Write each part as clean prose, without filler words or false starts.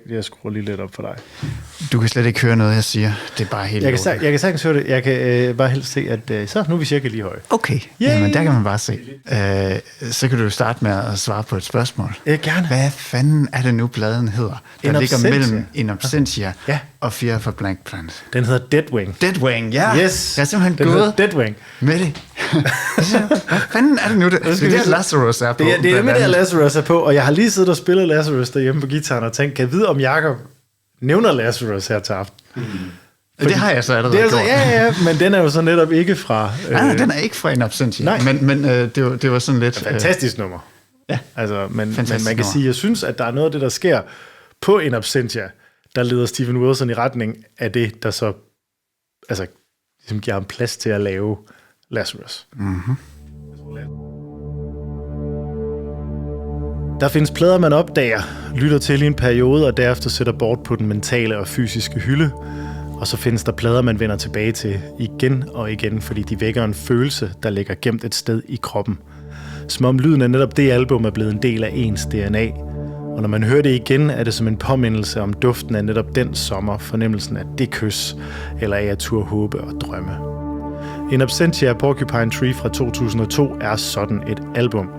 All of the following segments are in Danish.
Jeg skruer lige lidt op for dig. Du kan slet ikke høre noget, jeg siger. Det er bare helt jeg kan sagtens høre det. Jeg kan bare helst se, at så nu er vi cirka lige høje. Okay, jamen der kan man bare se. Så kan du starte med at svare på et spørgsmål. Gerne. Hvad fanden er det nu, pladen hedder? Der ligger mellem In Absentia og Fear for Blank Planet. Den hedder Deadwing. Deadwing, ja. Yes. Jeg er simpelthen gået Deadwing med det. Hvad fanden er det nu? Det er det, Lazarus er på. Det er med det, Lazarus er på, og jeg har lige siddet og spillet Lazarus derhjemme på gitaren og tænkt, kan jeg vide, om Jakob nævner Lazarus her til aften? Fordi det har jeg så allerede gjort. Ja, men den er jo så netop ikke fra... Nej, den er ikke fra In Absentia. Men det var sådan lidt... Fantastisk nummer. Ja. Altså, men man kan sige, jeg synes, at der er noget af det, der sker på In Absentia, der leder Steven Wilson i retning af det, der så ligesom giver ham plads til at lave Lazarus. Mm-hmm. Der findes plader, man opdager, lytter til i en periode, og derefter sætter bort på den mentale og fysiske hylde. Og så findes der plader, man vender tilbage til igen og igen, fordi de vækker en følelse, der ligger gemt et sted i kroppen. Som om lyden af netop det album er blevet en del af ens DNA. Og når man hører det igen, er det som en påmindelse om duften af netop den sommer, fornemmelsen af det kys, eller af at turde håbe og drømme. In Absentia af Porcupine Tree fra 2002 er sådan et album.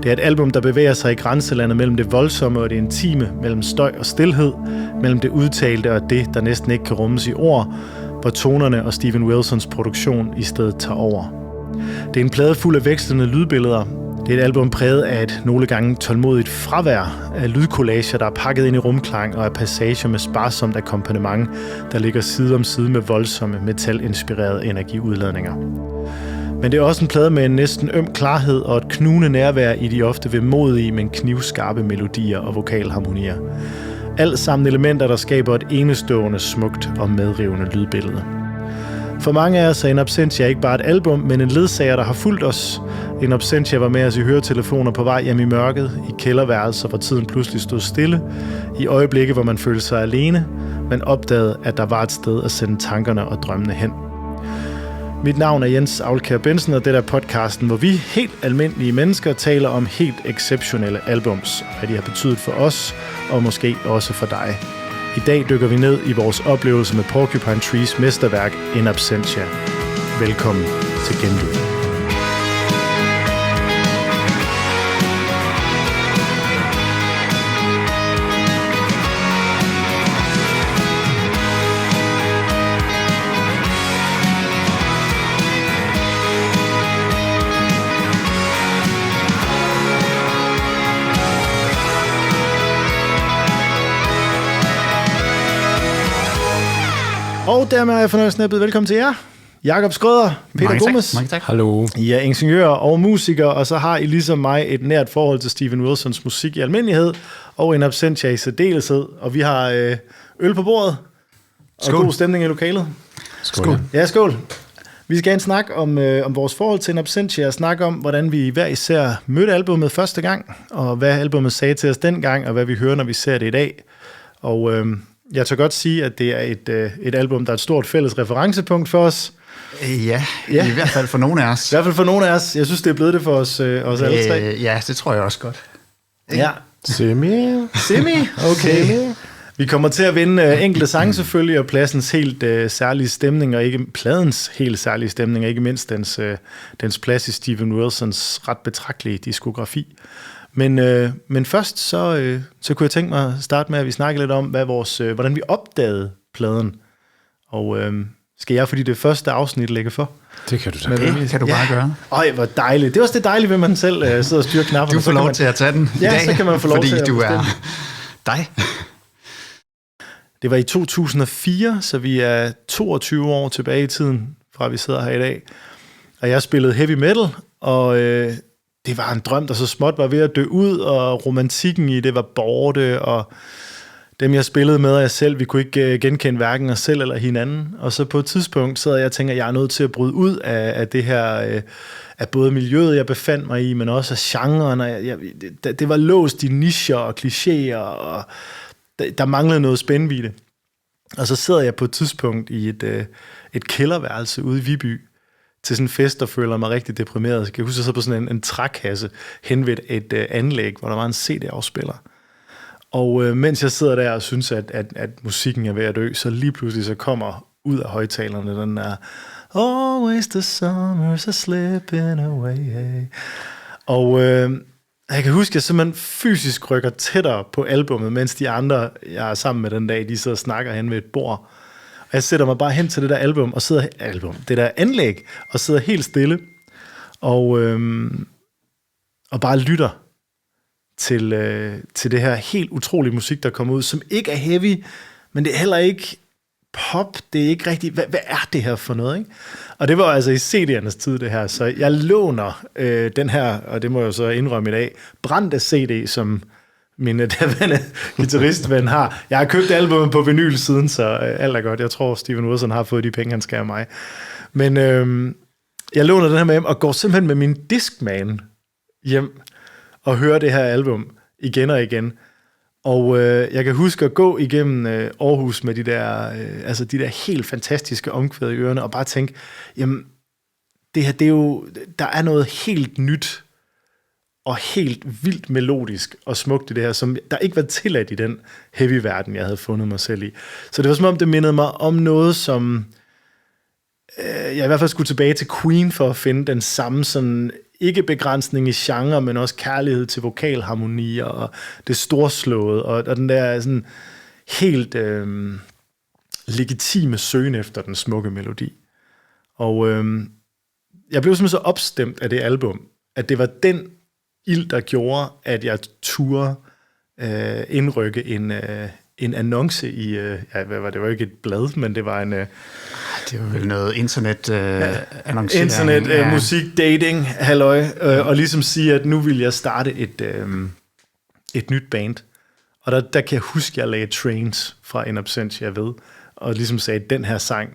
Det er et album, der bevæger sig i grænselandet mellem det voldsomme og det intime, mellem støj og stilhed, mellem det udtalte og det, der næsten ikke kan rummes i ord, hvor tonerne og Steven Wilsons produktion i stedet tager over. Det er en plade fuld af vekslende lydbilleder. Det er et album præget af et nogle gange tålmodigt fravær af lydcollager, der er pakket ind i rumklang og af passager med sparsomt akkompagnement, der ligger side om side med voldsomme metalinspirerede energiudladninger. Men det er også en plade med en næsten øm klarhed og et knugende nærvær i de ofte vemodige, men knivskarpe melodier og vokalharmonier. Alt sammen elementer, der skaber et enestående, smukt og medrivende lydbillede. For mange af os er In Absentia ikke bare et album, men en ledsager, der har fulgt os. In Absentia var med os i høretelefoner på vej hjem i mørket, i kælderværelser, hvor tiden pludselig stod stille, i øjeblikke, hvor man følte sig alene, men opdagede, at der var et sted at sende tankerne og drømmene hen. Mit navn er Jens Aulkær Bensen, og det er podcasten, hvor vi helt almindelige mennesker taler om helt exceptionelle albums, hvad de har betydet for os, og måske også for dig. I dag dykker vi ned i vores oplevelse med Porcupine Trees mesterværk In Absentia. Velkommen til genlyd. Og dermed er jeg fornøjelsen af at byde velkommen til jer. Jakob Skrøder, Peter Gomez. Mange tak. Hallo. I er ingeniører og musikere, og så har I ligesom mig et nært forhold til Steven Wilsons musik i almindelighed, og In Absentia i særdeleshed. Og vi har øl på bordet, og skål. God stemning i lokalet. Skål. Ja, skål. Vi skal gerne snakke om vores forhold til In Absentia, og snakke om, hvordan vi hver især mødte albumet første gang, og hvad albumet sagde til os dengang, og hvad vi hører, når vi ser det i dag. Og jeg tør godt sige, at det er et album, der er et stort fælles referencepunkt for os. Ja, i hvert fald for nogle af os. I hvert fald for nogle af os. Jeg synes, det er blevet det for os alle tre. Ja, det tror jeg også godt. Ja. Semi? Okay. Vi kommer til at vinde enkelte sange selvfølgelig, og pladsens helt særlige stemning, og ikke pladens helt særlige stemning, og ikke mindst dens plads i Steven Wilsons ret betragtelige diskografi. Men først så kunne jeg tænke mig at starte med, at vi snakker lidt om, hvordan vi opdagede pladen. Og skal jeg, fordi det første afsnit, lægge for? Det kan du da. Det kan du bare gøre. Øj, hvor dejligt. Det er også det dejlige, ved man selv sidder og styrer knapperne. Du får lov til at tage den i dag, så kan man få lov fordi til at du er dig. Det var i 2004, så vi er 22 år tilbage i tiden, fra vi sidder her i dag. Og jeg spillede heavy metal, og det var en drøm, der så småt var ved at dø ud, og romantikken i det var borte, og dem jeg spillede med og jeg selv, vi kunne ikke genkende hverken os selv eller hinanden. Og så på et tidspunkt sidder jeg og tænker, at jeg er nødt til at bryde ud af det her, af både miljøet, jeg befandt mig i, men også af genren. Det var låst i nicher og klichéer, og der manglede noget spændende i det. Og så sidder jeg på et tidspunkt i et kælderværelse ude i Viby, til sådan en fest, og føler mig rigtig deprimeret. Så kan jeg huske, at jeg sad på sådan en trækasse hen ved et anlæg, hvor der var en CD-afspiller. Og mens jeg sidder der og synes, at musikken er ved at dø, så lige pludselig så kommer ud af højtalerne den der Always the summers are slipping away. Og jeg kan huske, at jeg simpelthen fysisk rykker tættere på albummet, mens de andre, jeg er sammen med den dag, de sidder og snakker hen ved et bord. Og jeg sætter mig bare hen til det der album, og det der anlæg, og sidder helt stille, og bare lytter til det her helt utrolige musik, der kommer ud, som ikke er heavy, men det er heller ikke pop, det er ikke rigtigt, hvad er det her for noget, ikke? Og det var altså i CD'ernes tid, det her, så jeg låner den her, og det må jeg så indrømme i dag, brændte CD, som min daværende guitaristven har. Jeg har købt albumet på vinyl siden, så alt er godt. Jeg tror, Steven Wilson har fået de penge, han skal af mig. Men jeg låner den her med hjem, og går simpelthen med min Discman hjem, og hører det her album igen og igen. Og jeg kan huske at gå igennem Aarhus med de der helt fantastiske omkvæd i ørerne, og bare tænke, jamen, det her, det er jo, der er noget helt nyt, og helt vildt melodisk og smukt i det her, som der ikke var tilladt i den heavy-verden, jeg havde fundet mig selv i. Så det var som om, det mindede mig om noget, som jeg i hvert fald skulle tilbage til Queen for at finde den samme sådan, ikke begrænsning i genre, men også kærlighed til vokalharmonier og det storslåede, og den der sådan helt legitime søgen efter den smukke melodi. Og jeg blev simpelthen så opstemt af det album, at det var den ild, der gjorde, at jeg turde indrykke en annonce i, det var ikke et blad, men det var en... det var vel noget internet-annoncering. Internet, musik, dating, halløj, og ligesom sige, at nu vil jeg starte et nyt band. Og der kan jeg huske, at jeg lagde Trains fra In Absentia ved, og ligesom sagde, at den her sang,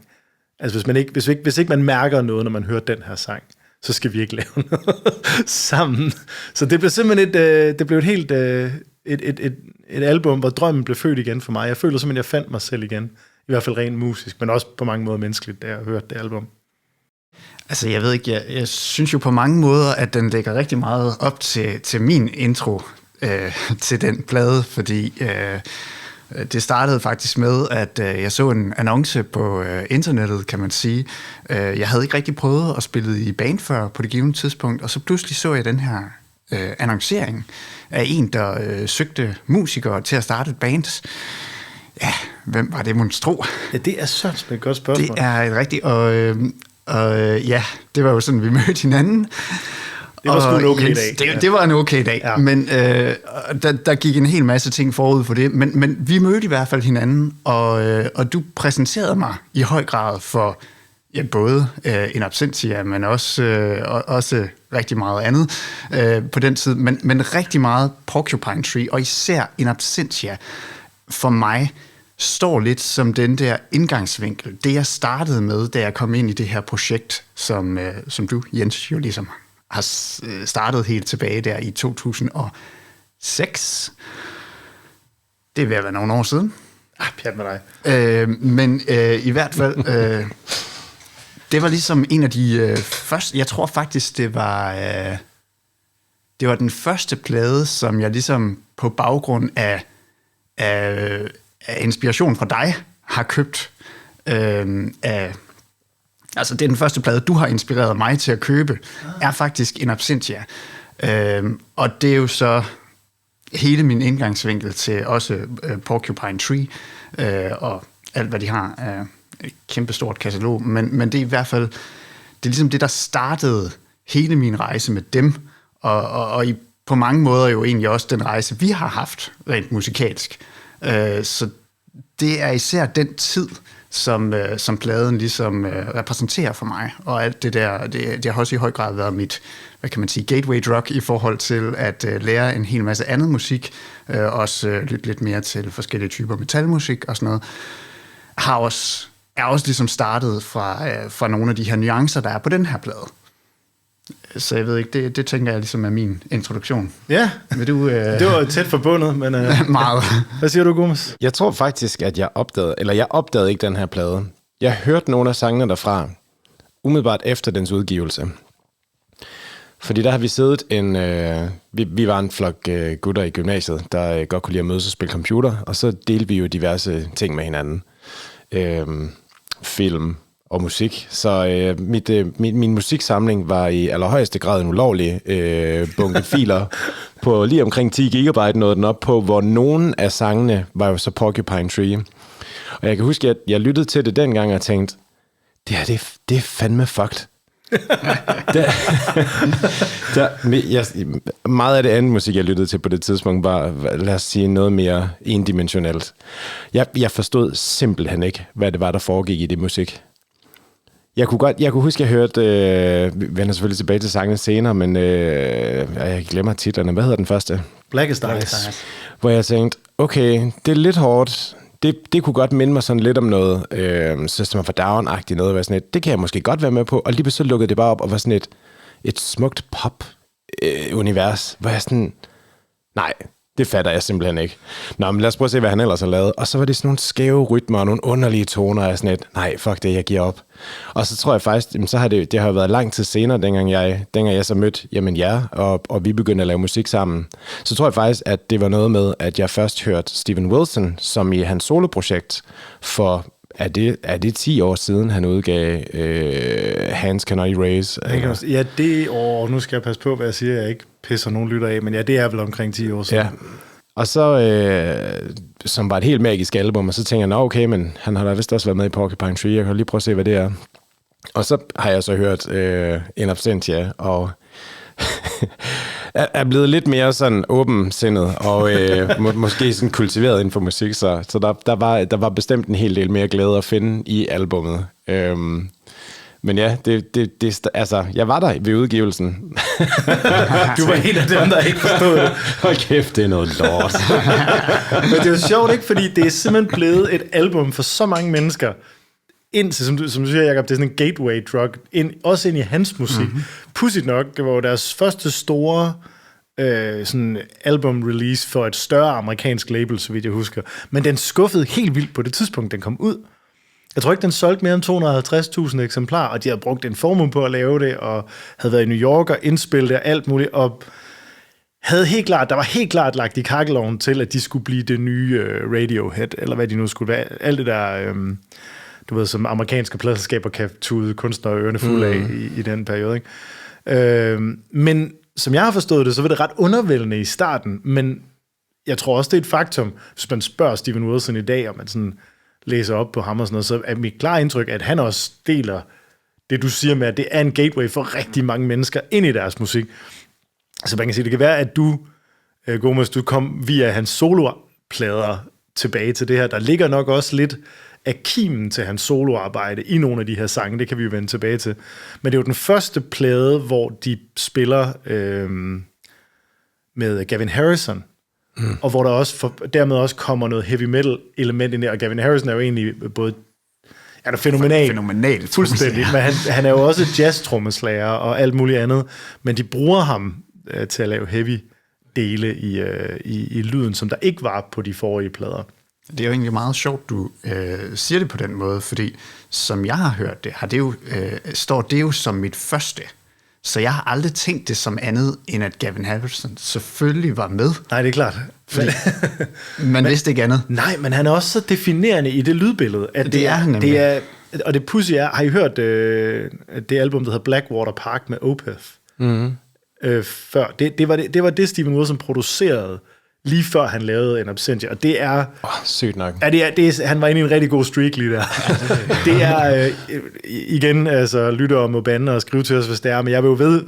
altså hvis ikke man mærker noget, når man hører den her sang, så skal vi ikke lave noget sammen. Så det blev simpelthen et album, hvor drømmen blev født igen for mig. Jeg føler simpelthen, at jeg fandt mig selv igen. I hvert fald rent musisk, men også på mange måder menneskeligt, da jeg hørte det album. Altså, jeg ved ikke, jeg synes jo på mange måder, at den lægger rigtig meget op til min intro til den plade, fordi det startede faktisk med, at jeg så en annonce på internettet, kan man sige. Jeg havde ikke rigtig prøvet at spille i band før på det givne tidspunkt, og så pludselig så jeg den her annoncering af en, der søgte musikere til at starte et band. Ja, hvem var det, monstro? Ja, det er sådan et godt spørgsmål. Det er et rigtigt, og ja, det var jo sådan, vi mødte hinanden. Det var sgu en okay dag. Det var en okay dag, ja. Men der gik en hel masse ting forud for det, men vi mødte i hvert fald hinanden, og du præsenterede mig i høj grad for både In Absentia, men også rigtig meget andet på den tid, men rigtig meget Porcupine Tree, og især In Absentia for mig står lidt som den der indgangsvinkel. Det jeg startede med, da jeg kom ind i det her projekt, som du, Jens, jo ligesom har startet helt tilbage der i 2006. Det er ved at være nogle år siden. Pjat med dig. Men i hvert fald, det var ligesom en af de første, jeg tror faktisk, det var den første plade, som jeg ligesom på baggrund af inspiration fra dig har købt. Altså det er den første plade, du har inspireret mig til at købe, er faktisk In Absentia. Og det er jo så hele min indgangsvinkel til også Porcupine Tree og alt, hvad de har. Et kæmpestort katalog. Men det er i hvert fald, det er ligesom det, der startede hele min rejse med dem. Og på mange måder jo egentlig også den rejse, vi har haft rent musikalsk. Så det er især den tid, som pladen ligesom repræsenterer for mig. Og alt det der, det har også i høj grad været mit, hvad kan man sige, gateway drug i forhold til at lære en hel masse andet musik, også lytte lidt mere til forskellige typer metalmusik og sådan noget, er også ligesom startet fra nogle af de her nuancer, der er på den her plade. Så jeg ved ikke, det tænker jeg ligesom er min introduktion. Ja, vil du, det var tæt forbundet, men... meget. Hvad siger du, Gomes? Jeg tror faktisk, at jeg opdagede ikke den her plade. Jeg hørte nogle af sangene derfra, umiddelbart efter dens udgivelse. Fordi der har vi siddet vi var en flok gutter i gymnasiet, der godt kunne lide at mødes og spille computer, og så delte vi jo diverse ting med hinanden. Film og musik. Så min musiksamling var i allerhøjeste grad en ulovlig bunke filer på lige omkring 10 gigabyte, nåede den op på, hvor nogle af sangene var jo så Porcupine Tree. Og jeg kan huske, at jeg lyttede til det dengang og tænkte, det er fandme fucked. Meget af det andet musik, jeg lyttede til på det tidspunkt, var, lad os sige, noget mere endimensionelt. Jeg forstod simpelthen ikke, hvad det var, der foregik i det musik. Jeg kunne huske, jeg hørte, vi vender selvfølgelig tilbage til sangene senere, men jeg glemmer titlerne. Hvad hedder den første? Blackest Eyes. Hvor jeg tænkte, okay, det er lidt hårdt. Det kunne godt minde mig sådan lidt om noget System of a Down-agtigt noget. Var sådan et, det kan jeg måske godt være med på. Og lige så lukkede det bare op og var sådan et smukt pop-univers. Hvor jeg sådan, nej, det fatter jeg simpelthen ikke. Nå, men lad os prøve at se, hvad han ellers har lavet. Og så var det sådan nogle skæve rytmer og nogle underlige toner. Og sådan et, nej, fuck det, jeg giver op. Og så tror jeg faktisk, så har det har været lang tid senere, dengang jeg så mødte jer, og vi begyndte at lave musik sammen. Så tror jeg faktisk, at det var noget med, at jeg først hørte Steven Wilson, som i hans soloprojekt for, er det 10 år siden, han udgav Hands Cannot Erase? Ja, nu skal jeg passe på, hvad jeg siger, jeg ikke pisser nogen lytter af, men ja, det er vel omkring 10 år siden. Ja. Og så, som var et helt magisk album, og så tænker jeg, okay, men han har da vist også været med i Porcupine Tree, jeg kan lige prøve at se, hvad det er. Og så har jeg så hørt In Absentia, og er blevet lidt mere sådan åbensindet, og måske sådan kultiveret inden for musik, så der var bestemt en hel del mere glæde at finde i albummet. Men ja, altså, jeg var der ved udgivelsen. Du var en af dem, der ikke forstod det. Hold kæft, det er noget lort. Men det er jo sjovt, ikke? Fordi det er simpelthen blevet et album for så mange mennesker, indtil, som du siger, Jacob, det er sådan en gateway drug, også ind i hans musik. Mm-hmm. Pudsigt nok, det var jo deres første store sådan album-release for et større amerikansk label, så vidt jeg husker. Men den skuffede helt vildt på det tidspunkt, den kom ud. Jeg tror ikke, den solgte mere end 250.000 eksemplarer, og de havde brugt en formue på at lave det, og havde været i New York og indspillet det og alt muligt, og der var helt klart lagt i kakkelovnen til, at de skulle blive det nye Radiohead, eller hvad de nu skulle være. Alt det der, du ved, som amerikanske pladselskaber kan tude kunstnere og ørerne fuld af i den periode. Ikke? Men som jeg har forstået det, så var det ret undervældende i starten, men jeg tror også, det er et faktum, hvis man spørger Steven Wilson i dag, og man sådan læser op på ham og sådan noget, så er mit klare indtryk, at han også deler det, du siger med, at det er en gateway for rigtig mange mennesker ind i deres musik. Så man kan sige, det kan være, at du, Gomes, du kom via hans soloplader tilbage til det her. Der ligger nok også lidt af kimen til hans soloarbejde i nogle af de her sange. Det kan vi jo vende tilbage til. Men det er jo den første plade, hvor de spiller med Gavin Harrison, og hvor der også dermed også kommer noget heavy metal element ind der. Og Gavin Harrison er jo egentlig både fænomenalt fuldstændig, men han er jo også jazz-trommeslager og alt muligt andet, men de bruger ham til at lave heavy dele i lyden, som der ikke var på de forrige plader. Det er jo egentlig meget sjovt, du siger det på den måde, fordi som jeg har hørt det, har det jo, står det jo som mit første. Så jeg har aldrig tænkt det som andet, end at Gavin Harrison selvfølgelig var med. Nej, det er klart. Man vidste ikke andet. Nej, men han er også så definerende i det lydbillede. At det er han nemlig. Det er, og det pudsige er, har I hørt det album, der hedder Blackwater Park med Opeth? Mm-hmm. Før. Det var det, Steven Wilson producerede, lige før han lavede In Absentia, og det er... sygt nok. Han var inde i en rigtig god streak lige der. Det er, igen, altså, lytter om at bande og skrive til os, hvis det er, men jeg vil jo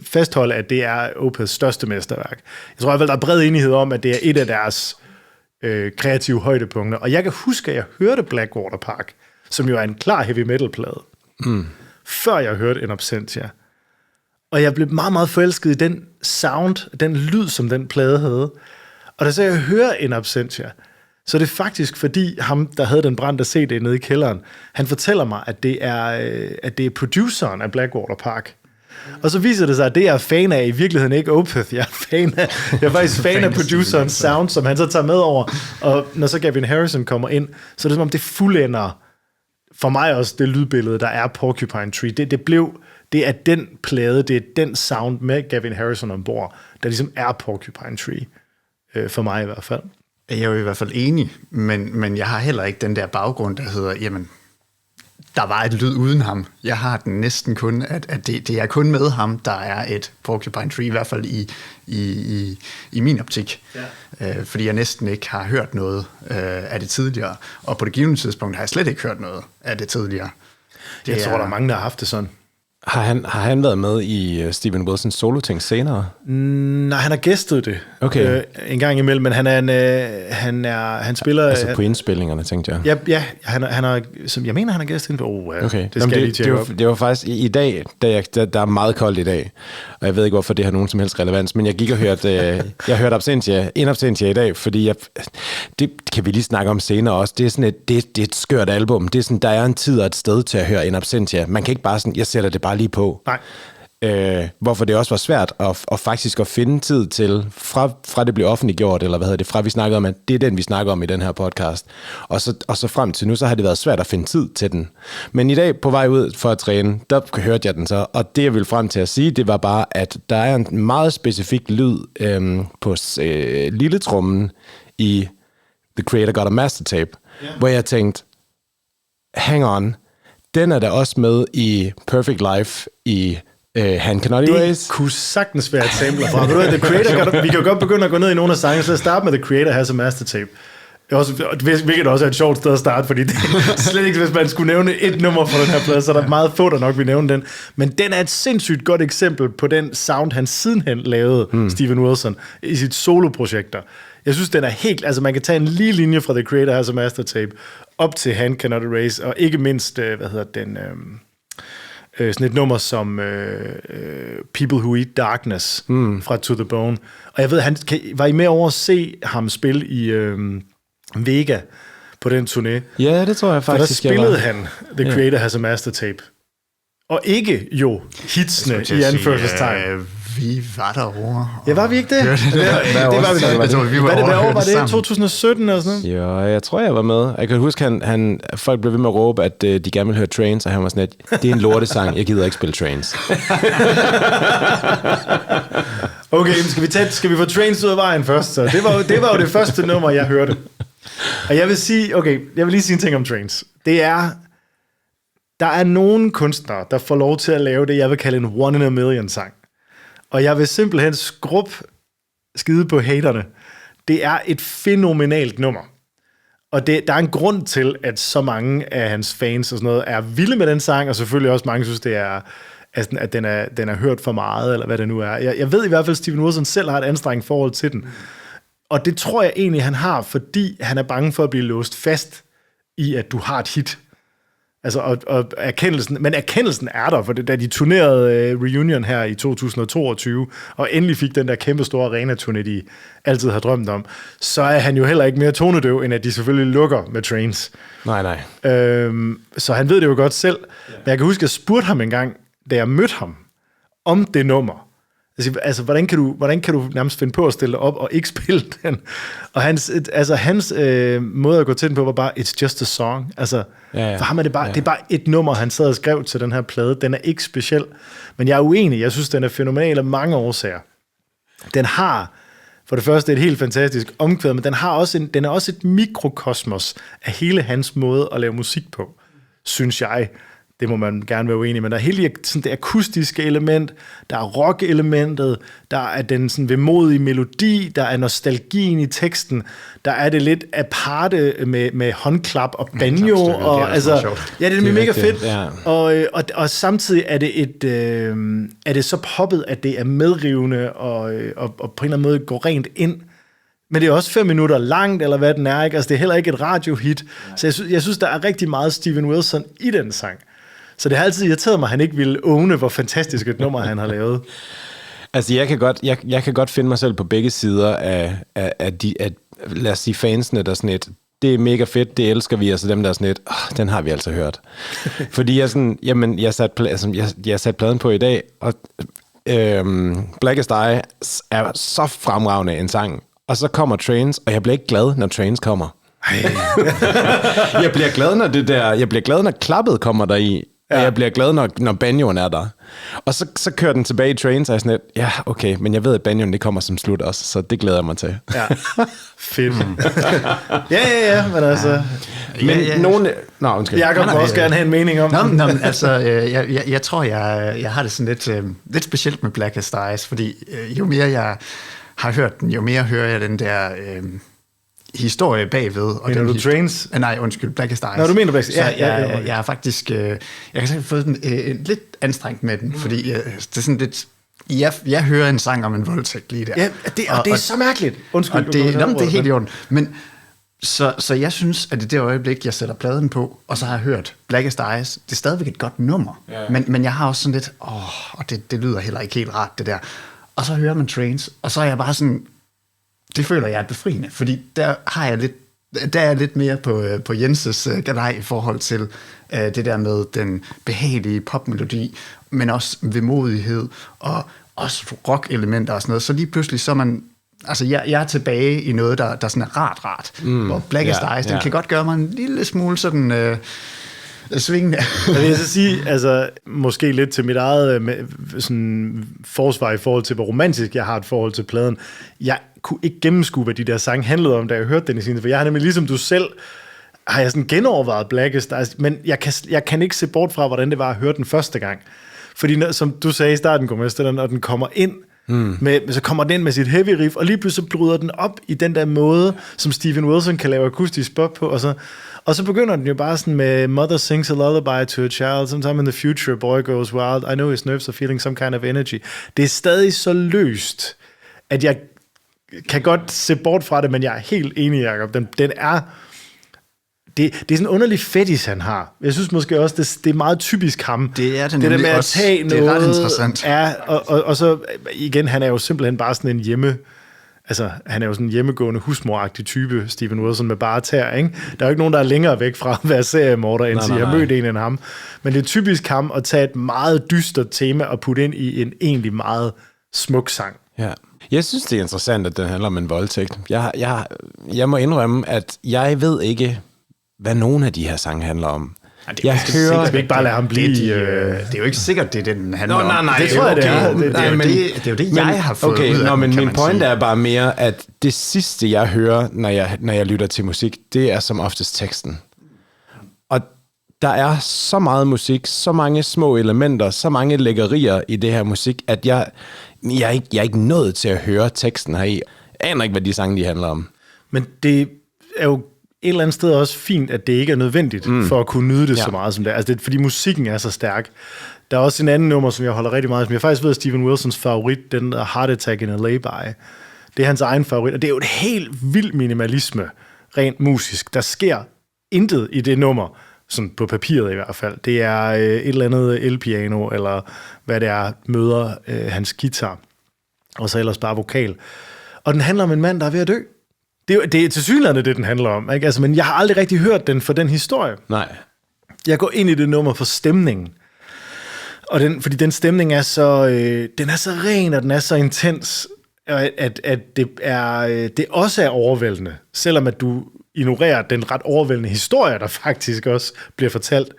fastholde, at det er Opeths største mesterværk. Jeg tror i hvert fald, der er bred enighed om, at det er et af deres kreative højdepunkter, og jeg kan huske, at jeg hørte Blackwater Park, som jo er en klar heavy metal-plade, før jeg hørte In Absentia. Og jeg blev meget, meget forelsket i den sound, den lyd, som den plade havde. Og da så jeg hører In Absentia, så er det faktisk fordi ham, der havde den brændte CD nede i kælderen, han fortæller mig, at det er produceren af Blackwater Park. Og så viser det sig, at det jeg er fan af i virkeligheden ikke Opeth. Jeg er faktisk fan af producerens sound, som han så tager med over. Og når så Gavin Harrison kommer ind, så er det som om det fuldender for mig også det lydbillede, der er Porcupine Tree. Det blev det er den plade, det er den sound med Gavin Harrison ombord, der ligesom er Porcupine Tree, for mig i hvert fald. Jeg er jo i hvert fald enig, men jeg har heller ikke den der baggrund, der hedder, jamen, der var et lyd uden ham. Jeg har den næsten kun, at det er kun med ham, der er et Porcupine Tree, i hvert fald i min optik. Ja. Fordi jeg næsten ikke har hørt noget af det tidligere. Og på det givne tidspunkt har jeg slet ikke hørt noget af det tidligere. Jeg tror, der er mange, der har haft det sådan. Har han været med i Steven Wilsons solo-ting senere? Nej, han har gæstet det en gang imellem, men han spiller... Altså på indspillingerne, tænkte jeg. Ja, han har, jeg mener, han har gæstet på. Okay. Det skal jeg lige tjekke op. Det var faktisk i dag, der er meget koldt i dag, og jeg ved ikke, hvorfor det har nogen som helst relevans, men jeg gik og hørte, en Absentia i dag, fordi det kan vi lige snakke om senere også. Det er sådan det er et skørt album. Det er sådan, der er en tid og et sted til at høre en Absentia. Man kan ikke bare sådan, jeg sætter det bare lige på. Nej. Hvorfor det også var svært at faktisk at finde tid til, fra det blev offentliggjort, eller fra vi snakkede om, at det er den, vi snakker om i den her podcast. Og så frem til nu, så har det været svært at finde tid til den. Men i dag, på vej ud for at træne, der hørte jeg den så, og det jeg ville frem til at sige, det var bare, at der er en meget specifik lyd på lilletrummen i The Creator Got a Master Tape, hvor jeg tænkte, hang on, den er der også med i Perfect Life i Han Cannot Erase. Det kunne sagtens være et sampler fra. The Creator, vi kan jo godt begynde at gå ned i nogle af sangene, så starte med The Creator Has a Master Tape. Hvilket også er et sjovt sted at starte, fordi det er slet ikke, hvis man skulle nævne et nummer fra den her plade, så er der meget få, der nok vil nævne den. Men den er et sindssygt godt eksempel på den sound, han sidenhen lavede, Steven Wilson, i sit soloprojekter. Jeg synes, den er helt... Altså, man kan tage en lige linje fra The Creator Has a Master Tape op til Han Cannot Erase, og ikke mindst, sådan et nummer som People Who Eat Darkness fra To The Bone. Og jeg ved, var I med over at se ham spille i Vega på den turné? Ja, det tror jeg faktisk, der spillede han The Creator Has a Master Tape. Og ikke jo hitsene i anførselstegn. Vi var derovre. Ja, var vi ikke det? Det var år, var det 2017 eller sådan noget? Ja, jeg tror, jeg var med. Jeg kan huske, folk blev ved med at råbe, at de gerne ville høre Trains, og han var sådan, at det er en lortesang, jeg gider ikke spille Trains. Okay, skal vi få Trains ud af vejen først? Så det var jo det første nummer, jeg hørte. Og jeg vil lige sige en ting om Trains. Der er nogle kunstnere, der får lov til at lave det, jeg vil kalde en one in a million sang. Og jeg vil simpelthen skide på haterne. Det er et fænomenalt nummer. Og der er en grund til, at så mange af hans fans og sådan noget er vilde med den sang, og selvfølgelig også mange synes, det er, at den er hørt for meget, eller hvad det nu er. Jeg ved i hvert fald, at Steven Wilson selv har et anstrengt forhold til den. Og det tror jeg egentlig, han har, fordi han er bange for at blive låst fast i, at du har et hit. Altså, og erkendelsen er der, for da de turnerede Reunion her i 2022, og endelig fik den der kæmpe store arena-turné, de altid har drømt om, så er han jo heller ikke mere tonedøv, end at de selvfølgelig lukker med Trains. Nej. Så han ved det jo godt selv. Ja. Men jeg kan huske, at jeg spurgte ham engang, da jeg mødte ham, om det nummer. Altså, hvordan kan du nærmest finde på at stille dig op og ikke spille den? Og hans måde at gå til den på var bare, it's just a song. Altså, for ham er det bare, det er bare et nummer, han sad og skrev til den her plade. Den er ikke speciel. Men jeg er uenig. Jeg synes, den er fænomenal af mange årsager. Den har, for det første, et helt fantastisk omkvæd, men den er også et mikrokosmos af hele hans måde at lave musik på, synes jeg. Det må man gerne være uenig, men der er hele sådan det akustiske element, der er rock-elementet, der er den sådan vemodige melodi, der er nostalgien i teksten, der er det lidt aparte med håndklap og banjo, og altså, ja, det er mega fedt. Ja. Og samtidig er det så poppet, at det er medrivende og på en eller anden måde går rent ind. Men det er også 5 minutter langt, eller hvad den er, ikke? Altså, det er heller ikke et radiohit. Så jeg synes, der er rigtig meget Steven Wilson i den sang. Så det har altid irriteret mig, at han ikke ville åbne, hvor fantastisk et nummer han har lavet. Altså, jeg kan godt finde mig selv på begge sider af lad os sige, fansene, der sådan et, det er mega fedt, det elsker vi, altså dem der er sådan et, den har vi altså hørt. Fordi jeg satte pladen på i dag, og Blackest Eye er så fremragende en sang, og så kommer Trains, og jeg bliver ikke glad, når Trains kommer. Jeg bliver glad, når klappet kommer der i. og jeg bliver glad, når banjoen er der. Og så kører den tilbage i Train, så er jeg sådan lidt, ja, okay, men jeg ved, at banjoen det kommer som slut også, så det glæder jeg mig til. Ja, fedt. ja, men altså... nogen... Nå, undskyld. Jakob må også gerne have en mening om Nå, men altså, jeg tror, jeg har det sådan lidt specielt med Blackest Eyes, fordi jo mere jeg har hørt den, jo mere hører jeg den der historie bagved. Og mener du Trains? Nej, undskyld, Blackest Eyes. Nå, du mener Blackest Eyes. Jeg har faktisk... jeg kan sige, fået den lidt anstrengt med den, fordi det er sådan lidt... Jeg hører en sang om en voldtægt lige der. Ja, det er så mærkeligt. Undskyld. Og det er helt i orden. Men så jeg synes, at i det øjeblik, jeg sætter pladen på, og så har jeg hørt Blackest Eyes, det er stadigvæk et godt nummer. Ja. Men jeg har også sådan lidt, og det lyder heller ikke helt rart, det der. Og så hører man Trains, og så er jeg bare sådan, det føler jeg er befriende, fordi der er jeg lidt mere på Jenses galej i forhold til det der med den behagelige popmelodi, men også vemodighed, og også rock-elementer og sådan noget. Så lige pludselig så er man... Altså, jeg er tilbage i noget, der sådan er rart. Hvor Blackest Eyes, den kan godt gøre mig en lille smule sådan... svingende. Jeg vil så sige, altså, måske lidt til mit eget sådan, forsvar i forhold til, hvor romantisk jeg har et forhold til pladen. Jeg kunne ikke gennemskue, hvad de der sange handlede om, da jeg hørte den i sin. For jeg har nemlig ligesom du selv, har jeg sådan genovervejet Blackest Eyes, men jeg kan ikke se bort fra, hvordan det var at høre den første gang. Fordi som du sagde i starten, Gormester, når den kommer ind, så kommer den ind med sit heavy riff, og lige pludselig bryder den op i den der måde, som Steven Wilson kan lave akustisk pop på, og så begynder den jo bare sådan med Mother sings a lullaby to a child, sometime in the future, boy goes wild, I know his nerves are feeling some kind of energy. Det er stadig så løst, at jeg kan godt se bort fra det, men jeg er helt enig, Jacob. Den er... Det er sådan en underlig fetish, han har. Jeg synes måske også, det er meget typisk ham. Det er det der med at tage noget. Det er ret interessant. Ja, og så igen, han er jo simpelthen bare sådan en han er jo sådan en hjemmegående husmoragtig type, Steven Wilson, med bare tær, ikke? Der er jo ikke nogen, der er længere væk fra at være seriemorder, end at jeg har mødt en end ham. Men det er typisk ham at tage et meget dystert tema og putte ind i en egentlig meget smuk sang. Ja. Jeg synes, det er interessant, at den handler om en voldtægt. Jeg må indrømme, at jeg ved ikke, hvad nogen af de her sange handler om. Jeg hører ikke bare lade ham blive. Det er jo ikke sikkert, det er den handler om. Nej, det tror jeg, det er. Det er jo det, jeg har fået ud af den, men min point sige. er bare mere, at det sidste, jeg hører, når jeg lytter til musik, det er som oftest teksten. Og der er så meget musik, så mange små elementer, så mange lækkerier i det her musik, at jeg er ikke nået til at høre teksten heri. Jeg aner ikke, hvad de sange de handler om. Men det er jo et eller andet sted også fint, at det ikke er nødvendigt for at kunne nyde det så meget som det er. Altså fordi musikken er så stærk. Der er også en anden nummer, som jeg holder rigtig meget, som jeg faktisk ved er Steven Wilsons favorit, den der Heart Attack in a Lay-By. Det er hans egen favorit, og det er jo et helt vild minimalisme, rent musisk. Der sker intet i det nummer, sådan på papiret i hvert fald. Det er et eller andet elpiano, eller hvad det er, møder hans guitar, og så ellers bare vokal. Og den handler om en mand, der er ved at dø. Det er tilsyneladende det, den handler om. Ikke? Altså, men jeg har aldrig rigtig hørt den for den historie. Nej. Jeg går ind i det nummer for stemningen. Og fordi den stemning er så, den er så ren, og den er så intens, at det også er overvældende. Selvom at du ignorerer den ret overvældende historie, der faktisk også bliver fortalt.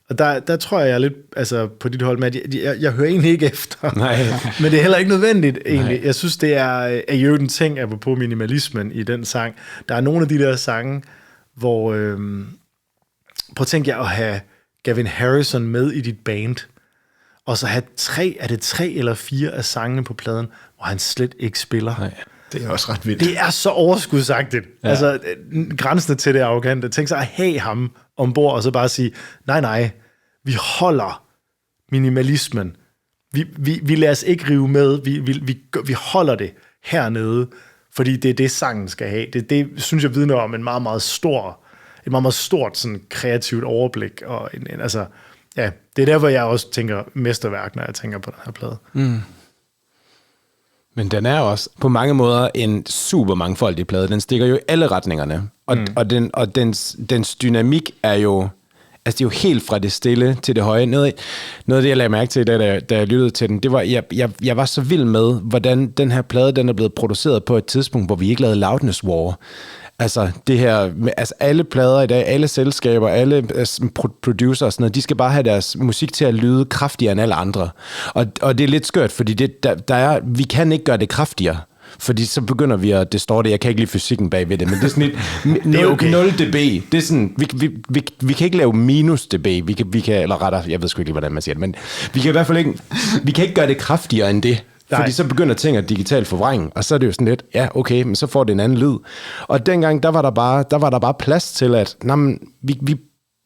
Og der tror jeg er lidt altså, på dit hold med, at jeg hører egentlig ikke efter. Nej. Men det er heller ikke nødvendigt, egentlig. Nej. Jeg synes, det er jo en ting, apropos minimalismen i den sang. Der er nogle af de der sange, hvor... prøv at tænke jer at have Gavin Harrison med i dit band, og så have 3 eller 4 af sangene på pladen, hvor han slet ikke spiller. Nej. Det er også ret vildt. Det er så overskudsagtigt. Ja. Altså, grænsende til det arrogante. Tænk sig at have ham ombord, og så bare sige, nej, vi holder minimalismen. Vi lader os ikke rive med. Vi holder det hernede, fordi det er det, sangen skal have. Det synes jeg vidner om et meget, meget stort sådan, kreativt overblik. Og altså, ja, det er derfor, jeg også tænker mesterværk, når jeg tænker på den her plade. Mm. Men den er også på mange måder en super mangfoldig plade. Den stikker jo i alle retningerne. Og dens dynamik er jo... Altså, det er jo helt fra det stille til det høje. Noget af det, jeg lagde mærke til, da jeg lyttede til den, det var, jeg var så vild med, hvordan den her plade, den er blevet produceret på et tidspunkt, hvor vi ikke lavede Loudness War. Altså det her, altså alle plader i dag, alle selskaber, alle producer og sådan noget, de skal bare have deres musik til at lyde kraftigere end alle andre. Og det er lidt skørt, fordi vi kan ikke gøre det kraftigere. Fordi så begynder vi at distorte. Jeg kan ikke lide fysikken bag ved det, men det er sådan et 0 dB. Det er sådan, vi kan ikke lave minus dB. Vi kan, eller rettere, jeg ved sgu ikke, hvordan man siger det, men vi kan i hvert fald ikke, vi kan ikke gøre det kraftigere end det. Nej. Fordi så begynder ting at digitalt forvrænge, og så er det jo sådan lidt, ja, okay, men så får det en anden lyd. Og dengang, der var der bare plads til, at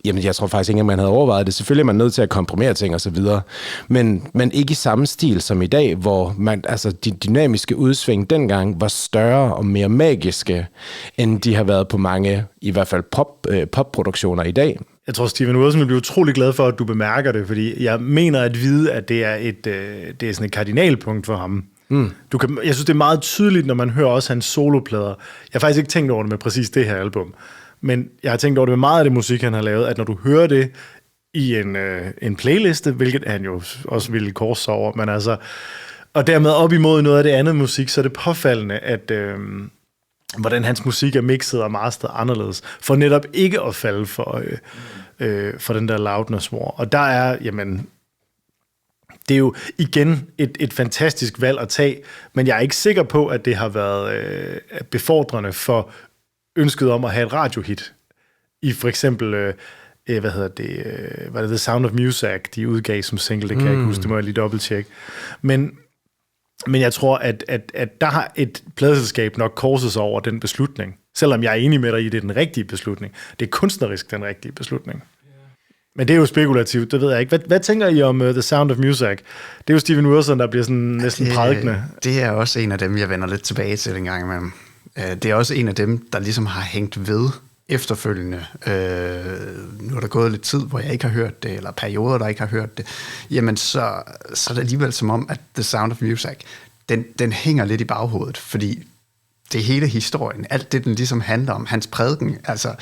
jamen, jeg tror faktisk ikke, at man havde overvejet det. Selvfølgelig er man nødt til at komprimere ting og så videre, men ikke i samme stil som i dag, hvor de dynamiske udsving dengang var større og mere magiske, end de har været på mange, i hvert fald popproduktioner i dag. Jeg tror, Steven Wilson vil blive utrolig glad for, at du bemærker det, fordi jeg mener at vide, at det er sådan et kardinalpunkt for ham. Jeg synes, det er meget tydeligt, når man hører også hans soloplader. Jeg har faktisk ikke tænkt over det med præcis det her album, men jeg har tænkt over det med meget af det musik, han har lavet, at når du hører det i en playliste, hvilket han jo også ville korse sig over, men altså, og dermed op imod noget af det andet musik, så er det påfaldende, at hvordan hans musik er mixet og masteret anderledes, for netop ikke at falde for den der loudness war. Og der er, jamen, det er jo igen et fantastisk valg at tage, men jeg er ikke sikker på, at det har været befordrende for ønsket om at have et radiohit. I for eksempel, var det The Sound of Music, de udgav som single, det kan jeg ikke huske, det må jeg lige dobbelttjekke. Men jeg tror, at der har et pladeselskab nok korset sig over den beslutning. Selvom jeg er enig med dig i, det er den rigtige beslutning. Det er kunstnerisk den rigtige beslutning. Men det er jo spekulativt, det ved jeg ikke. Hvad tænker I om The Sound of Music? Det er jo Steven Wilson, der bliver sådan næsten prædikende. Det er også en af dem, jeg vender lidt tilbage til en gang imellem. Det er også en af dem, der ligesom har hængt ved efterfølgende. Nu er der gået lidt tid, hvor jeg ikke har hørt det, eller perioder, der ikke har hørt det. Jamen, så er det alligevel som om, at The Sound of Music, den hænger lidt i baghovedet, fordi det er hele historien, alt det, den ligesom handler om, hans prædiken, altså,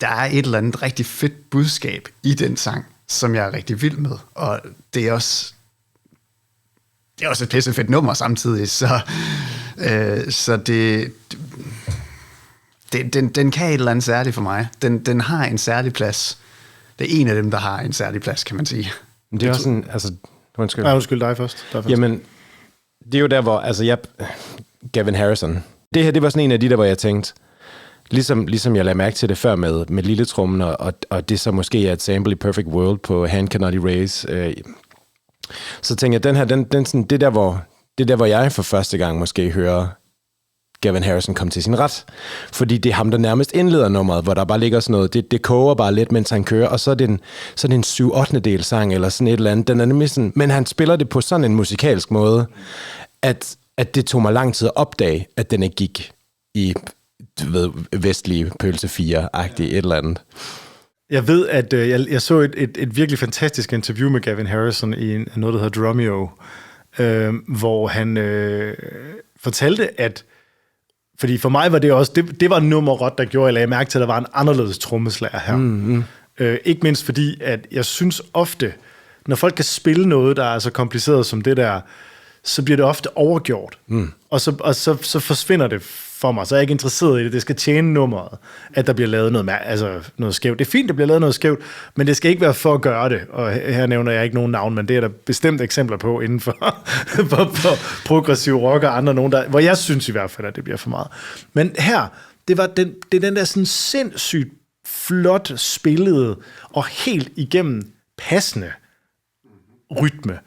der er et eller andet rigtig fedt budskab i den sang, som jeg er rigtig vild med, og det er også et pissefedt nummer samtidig, så den kan et eller andet særligt for mig. Den har en særlig plads. Det er en af dem, der har en særlig plads, kan man sige. Men det er også sådan, altså... Undskyld dig først. Jamen, det er jo der, hvor... Gavin Harrison. Det her, det var sådan en af de der, hvor jeg tænkte... Ligesom jeg lagde mærke til det før med lilletrummen, og det så måske er et sample i Perfect World på Hand Cannot Erase. Så tænker jeg, den her, sådan, det er der, hvor jeg for første gang måske hører Gavin Harrison komme til sin ret. Fordi det er ham, der nærmest indleder nummeret, hvor der bare ligger sådan noget, det koger bare lidt, mens han kører, og så er det en 7/8 del sang, eller sådan et eller andet. Den er nemlig sådan, men han spiller det på sådan en musikalsk måde, at det tog mig lang tid at opdage, at den ikke gik i, vestlige pølse 4-agtigt et eller andet. Jeg ved, at jeg så et virkelig fantastisk interview med Gavin Harrison i noget, der hedder Drumeo, hvor han fortalte, at fordi for mig var det også, det var nummeret, der gjorde, at jeg lagde mærke til, at der var en anderledes trommeslager her. Ikke mindst fordi, at jeg synes ofte, når folk kan spille noget, der er så kompliceret som det der, så bliver det ofte overgjort. Og så forsvinder det for mig, så er jeg ikke interesseret i det. Det skal tjene nummeret, at der bliver lavet noget skævt. Det er fint, der bliver lavet noget skævt, men det skal ikke være for at gøre det. Og her nævner jeg ikke nogen navn, men det er der bestemt eksempler på inden for progressiv rock og andre nogen, hvor jeg synes i hvert fald, at det bliver for meget. Men her, det er den der sådan sindssygt flot spillede og helt igennem passende rytme.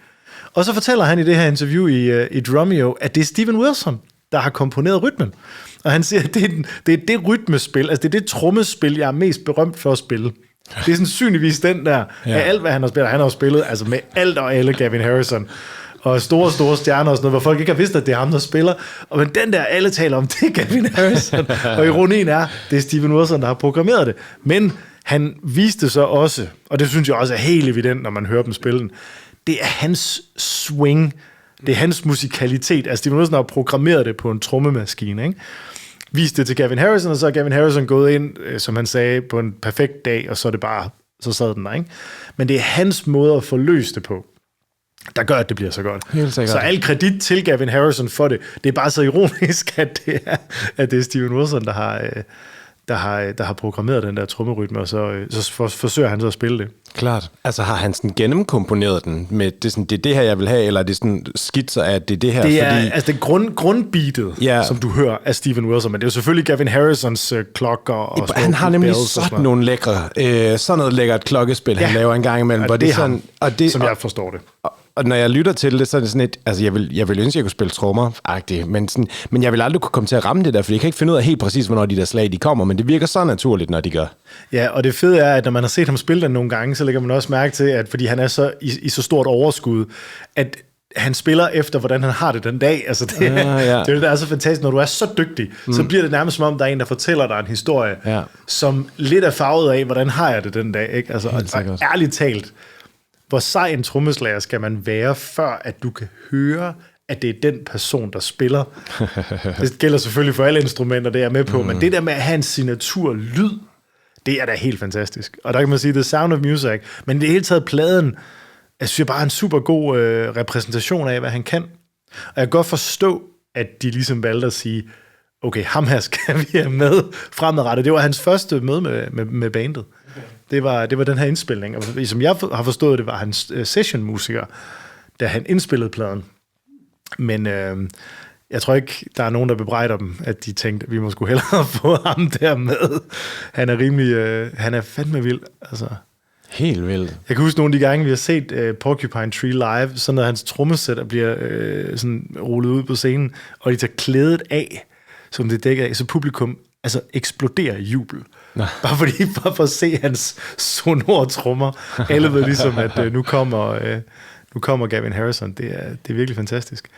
Og så fortæller han i det her interview i Drumeo, at det er Steven Wilson, der har komponeret rytmen. Og han siger, at det er det rytmespil, altså det er det trommespil, jeg er mest berømt for at spille. Det er sandsynligvis den der, af alt, hvad han har spillet. Han har jo spillet altså med alt og alle Gavin Harrison, og store stjerner og sådan noget, hvor folk ikke har vidst, at det er ham, der spiller. Og men den der, alle taler om, det er Gavin Harrison. Og ironien er, det er Steven Wilson, der har programmeret det. Men han viste så også, og det synes jeg også er helt evident, når man hører dem spille den, det er hans swing, det er hans musikalitet. Altså, Steven Wilson har programmeret det på en trommemaskine, ikke? Viste det til Gavin Harrison, og så er Gavin Harrison gået ind, som han sagde, på en perfekt dag, og så er det bare, så sad den der, ikke? Men det er hans måde at få løst det på. der gør, at det bliver så godt. Helt sikkert. Så al kredit til Gavin Harrison for det. Det er bare så ironisk, at det er Steven Wilson, der har programmeret den der trommerytme, og så forsøger han så at spille det. Klart. Altså har han sådan gennemkomponeret den med, det er det her, jeg vil have, eller er det sådan skitser af, at det er det her? Det er altså det grundbeatet, som du hører af Steven Wilson, men det er jo selvfølgelig Gavin Harrisons klokker og han har nemlig sådan nogle lækre, sådan noget lækkert klokkespil, han laver en gang imellem. Ja, hvor det er sådan, og det, som jeg forstår det. Og når jeg lytter til det, så er det sådan et, altså jeg vil ønske, at jeg kunne spille trommer-agtigt, men jeg vil aldrig kunne komme til at ramme det der, for jeg kan ikke finde ud af helt præcis, hvornår de der slag, de kommer, men det virker så naturligt, når de gør. Ja, og det fede er, at når man har set ham spille den nogle gange, så lægger man også mærke til, at fordi han er så i så stort overskud, at han spiller efter, hvordan han har det den dag. Altså det, det er så fantastisk. Når du er så dygtig, så bliver det nærmest som om, der er en, der fortæller dig en historie, som lidt er farvet af, hvordan har jeg det den dag. Ikke? Altså, og ærligt talt, hvor sej en trommeslager skal man være, før at du kan høre, at det er den person, der spiller. Det gælder selvfølgelig for alle instrumenter, det er jeg med på, men det der med at have en signaturlyd, det er da helt fantastisk. Og der kan man sige, The Sound of Music, men i det hele taget pladen, jeg synes bare en super god repræsentation af, hvad han kan. Og jeg kan godt forstå, at de ligesom valgte at sige, okay, ham her skal vi have med fremadrettet. Det var hans første møde med bandet. Det var den her indspilning. Og som jeg har forstået, det var hans sessionmusiker, da han indspillede pladen. Men jeg tror ikke, der er nogen, der bebrejder dem, at de tænkte, at vi må sgu hellere få ham der med. Han er rimelig, han er fandme vild. Altså. Helt vildt. Jeg kan huske nogle af de gange, vi har set Porcupine Tree live, så når hans trommesæt bliver sådan rullet ud på scenen, og de tager klædet af, som det dækker af, så publikum altså eksploderer i jubel. Bare for at se hans sonore trommer. Alle ved ligesom, at nu kommer Gavin Harrison. Det er virkelig fantastisk.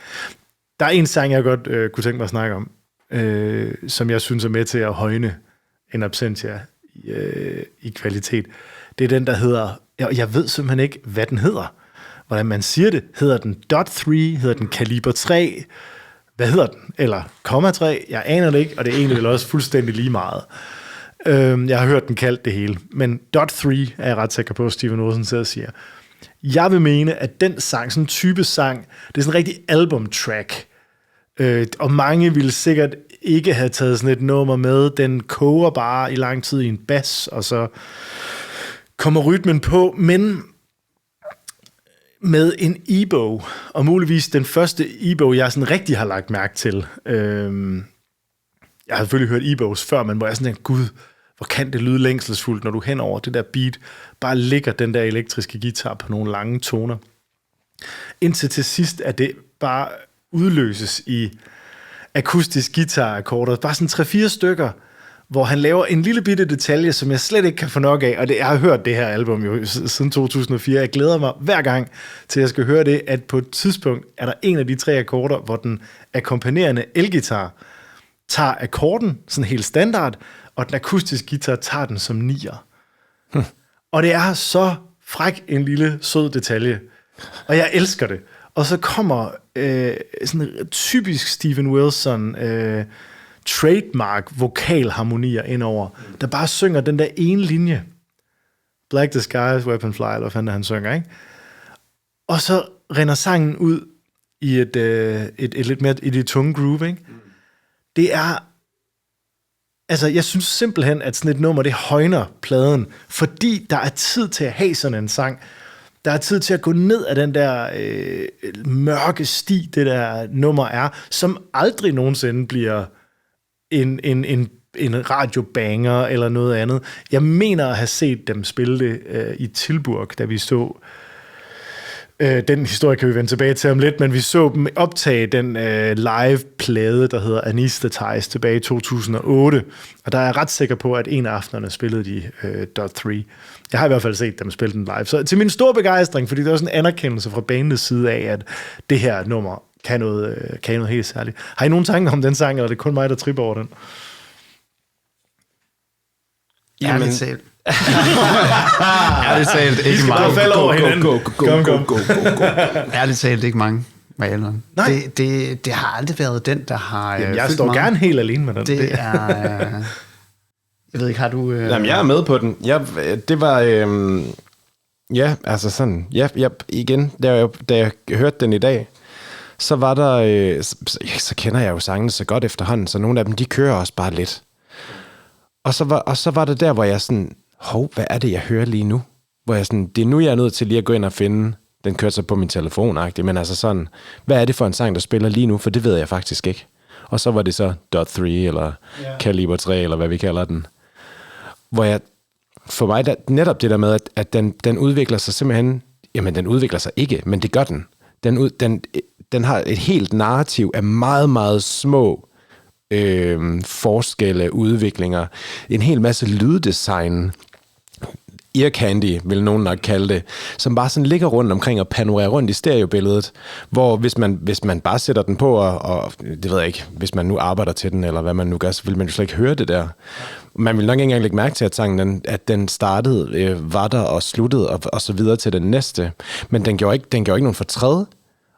Der er en sang, jeg godt kunne tænke mig at snakke om, som jeg synes er med til at højne en Absentia i kvalitet. Det er den, der hedder, jeg ved simpelthen ikke, hvad den hedder. Hvordan man siger det. Hedder den Dot 3? Hedder den Kaliber 3? Hvad hedder den? Eller Komma 3? Jeg aner det ikke, og det er egentlig også fuldstændig lige meget. Jeg har hørt den kaldt det hele. Men Dot 3 er jeg ret sikker på, Steven Wilson sidder og siger. Jeg vil mene, at den sang, sådan en type sang, det er sådan en rigtig albumtrack. Og mange ville sikkert ikke have taget sådan et nummer med. Den koger bare i lang tid i en bas, og så kommer rytmen på, men med en e-bog, og muligvis den første e-bog, jeg sådan rigtig har lagt mærke til. Jeg har selvfølgelig hørt e-bogs før, men hvor jeg sådan tænkte, gud, hvor kan det lyde længselsfuldt, når du hen over det der beat, bare ligger den der elektriske guitar på nogle lange toner. Indtil til sidst, at det bare udløses i akustisk guitar-akkorder, bare sådan 3-4 stykker, hvor han laver en lille bitte detalje, som jeg slet ikke kan få nok af, og jeg har hørt det her album jo siden 2004. Jeg glæder mig hver gang til, at jeg skal høre det, at på et tidspunkt er der en af de 3 akkorder, hvor den akkompagnerende elgitar tager akkorden, sådan helt standard, og den akustiske guitar tager den som 9'er. Og det er så fræk en lille sød detalje, og jeg elsker det. Og så kommer sådan en typisk Steven Wilson trademark vokalharmonier indover, der bare synger den der ene linje. Black the Skies, Weapon Fly, eller hvad fanden han synger, ikke? Og så render sangen ud i et lidt mere i det tunge groove, ikke? Det er, altså jeg synes simpelthen, at sådan et nummer, det højner pladen, fordi der er tid til at have sådan en sang. Der er tid til at gå ned af den der mørke sti, det der nummer er, som aldrig nogensinde bliver en radiobanger eller noget andet. Jeg mener at have set dem spille det i Tilburg, da vi så den historie kan vi vende tilbage til om lidt, men vi så dem optage den live-plade, der hedder Anesthetize tilbage i 2008, og der er jeg ret sikker på, at en af aftenerne spillede de Dot 3. Jeg har i hvert fald set dem spille den live. Så til min store begejstring, fordi det er også en anerkendelse fra bandets side af, at det her nummer kan noget helt særligt. Har I nogen tanker om den sang, eller er det kun mig, der tripper over den? Ærligt talt. Ærligt talt, ikke mange. Vi skal bare falde over hinanden. Go. Ærligt talt, ikke mange. Nej. Det har aldrig været den, der har... Jamen, jeg står gerne helt alene med den. Det er... Jeg ved ikke, har du... Jamen, jeg er med på den. Det var... Ja, altså sådan, igen, da jeg hørte den i dag, så var der, så kender jeg jo sangene så godt efterhånden, så nogle af dem, de kører også bare lidt. Og så var det der, hvor jeg sådan, hvad er det, jeg hører lige nu? Hvor jeg sådan, det er nu, jeg er nødt til lige at gå ind og finde, den kørte så på min telefon-agtigt, men altså sådan, hvad er det for en sang, der spiller lige nu? For det ved jeg faktisk ikke. Og så var det så Dot 3, eller Kaliber 3, eller hvad vi kalder den. Hvor jeg, for mig, netop det der med, at den udvikler sig simpelthen, jamen den udvikler sig ikke, men det gør den. Den har et helt narrativ af meget, meget små forskelle, udviklinger, en hel masse lyddesign, ear candy, vil nogen nok kalde det, som bare sådan ligger rundt omkring og panorerer rundt i stereobilledet, hvor hvis man bare sætter den på, og det ved jeg ikke, hvis man nu arbejder til den, eller hvad man nu gør, så vil man jo slet ikke høre det der. Man vil nok ikke engang lægge mærke til, at sangen, at den startede, var der og sluttede, og så videre til den næste. Men den gjorde ikke nogen fortræd,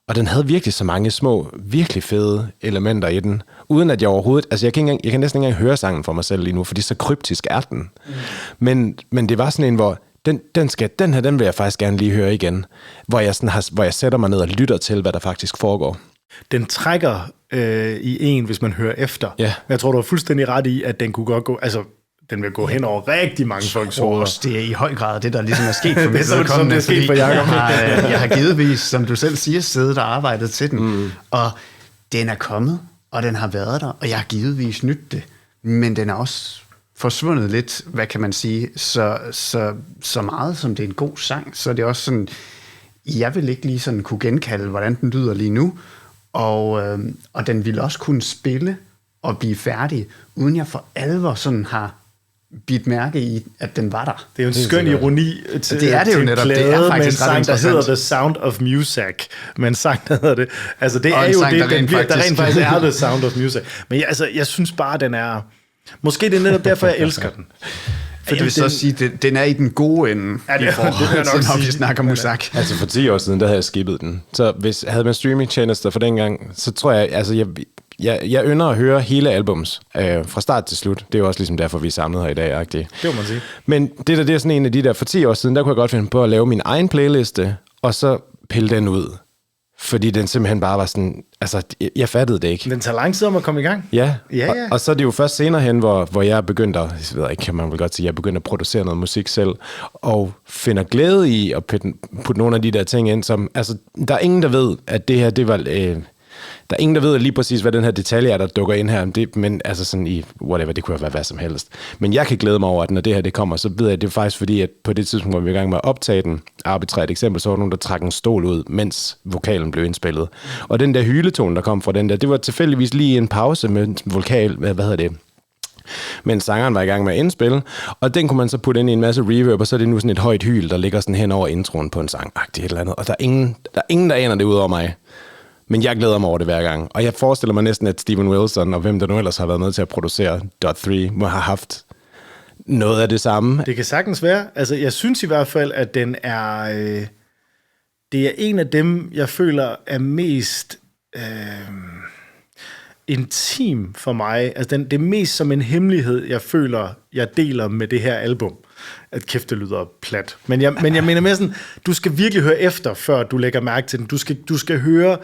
og den havde virkelig så mange små, virkelig fede elementer i den, uden at jeg overhovedet... Altså, jeg kan næsten ikke engang høre sangen for mig selv lige nu, fordi så kryptisk er den. Men det var sådan en, hvor den vil jeg faktisk gerne lige høre igen, hvor jeg sætter mig ned og lytter til, hvad der faktisk foregår. Den trækker i en, hvis man hører efter. Ja. Men jeg tror, du har fuldstændig ret i, at den kunne godt gå... Altså, den vil gå hen over rigtig mange folks hoveder. Det er i høj grad det, der ligesom er sket for mig. Som det er sket for Jacob. Jeg har givetvis, som du selv siger, siddet og arbejdet til den. Og den er kommet, og den har været der, og jeg har givetvis nydt det. Men den er også forsvundet lidt, hvad kan man sige, så meget som det er en god sang, så er det også sådan, jeg vil ikke lige sådan kunne genkalde, hvordan den lyder lige nu, og den vil også kunne spille og blive færdig, uden jeg for alvor sådan har bidt mærke i, at den var der. Det er jo en skøn ironi til, det er det jo netop. Det er faktisk med en sang, der hedder The Sound of Music. Men en sang, der hedder det. Altså, det er jo sang, det, der rent faktisk er The Sound of Music. Men jeg synes bare, den er... Måske det er netop derfor, jeg elsker den. Fordi jeg vil så sige, den er i den gode ende, i forhold til, når vi snakker Musak. Altså for 10 år siden, der havde jeg skippet den. Så havde man streaming-tjenester for dengang, så tror jeg, altså jeg ynder at høre hele albums fra start til slut. Det er jo også ligesom derfor, vi er samlet her i dag. Det må man sige. Men det er sådan en af de der, for 10 år siden, der kunne jeg godt finde på at lave min egen playliste, og så pille den ud. Fordi den simpelthen bare var sådan, altså jeg fattede det ikke. Den tager lang tid om at komme i gang. Ja. Og så er det jo først senere hen, hvor jeg begyndte at, jeg ved ikke, kan man vel godt sige, jeg begyndte at producere noget musik selv, og finder glæde i at putte nogle af de der ting ind, som, altså der er ingen, der ved, at det her, det var... Der er ingen, der ved lige præcis, hvad den her detalje er, der dukker ind her. Men altså sådan i whatever, det kunne være hvad som helst. Men jeg kan glæde mig over, at når det her det kommer, så ved jeg, at det er faktisk fordi, at på det tidspunkt, hvor vi var i gang med at optage den, arbitrært eksempel, så var der nogen, der trak en stol ud, mens vokalen blev indspillet. Og den der hyletone, der kom fra den der, det var tilfældigvis lige en pause med vokal, men sangeren var i gang med at indspille, og den kunne man så putte ind i en masse reverb, og så er det nu sådan et højt hyl, der ligger sådan hen over introen på en sang, et eller andet. Og der er ingen, der aner det ud over mig. Men jeg glæder mig over det hver gang. Og jeg forestiller mig næsten, at Steven Wilson, og hvem der nu ellers har været med til at producere Dot 3, må have haft noget af det samme. Det kan sagtens være. Altså, jeg synes i hvert fald, at den er... det er en af dem, jeg føler er mest intim for mig. Altså, det er mest som en hemmelighed, jeg føler, jeg deler med det her album. At kæft, det lyder plat. Men jeg mener mere sådan, du skal virkelig høre efter, før du lægger mærke til den. Du skal høre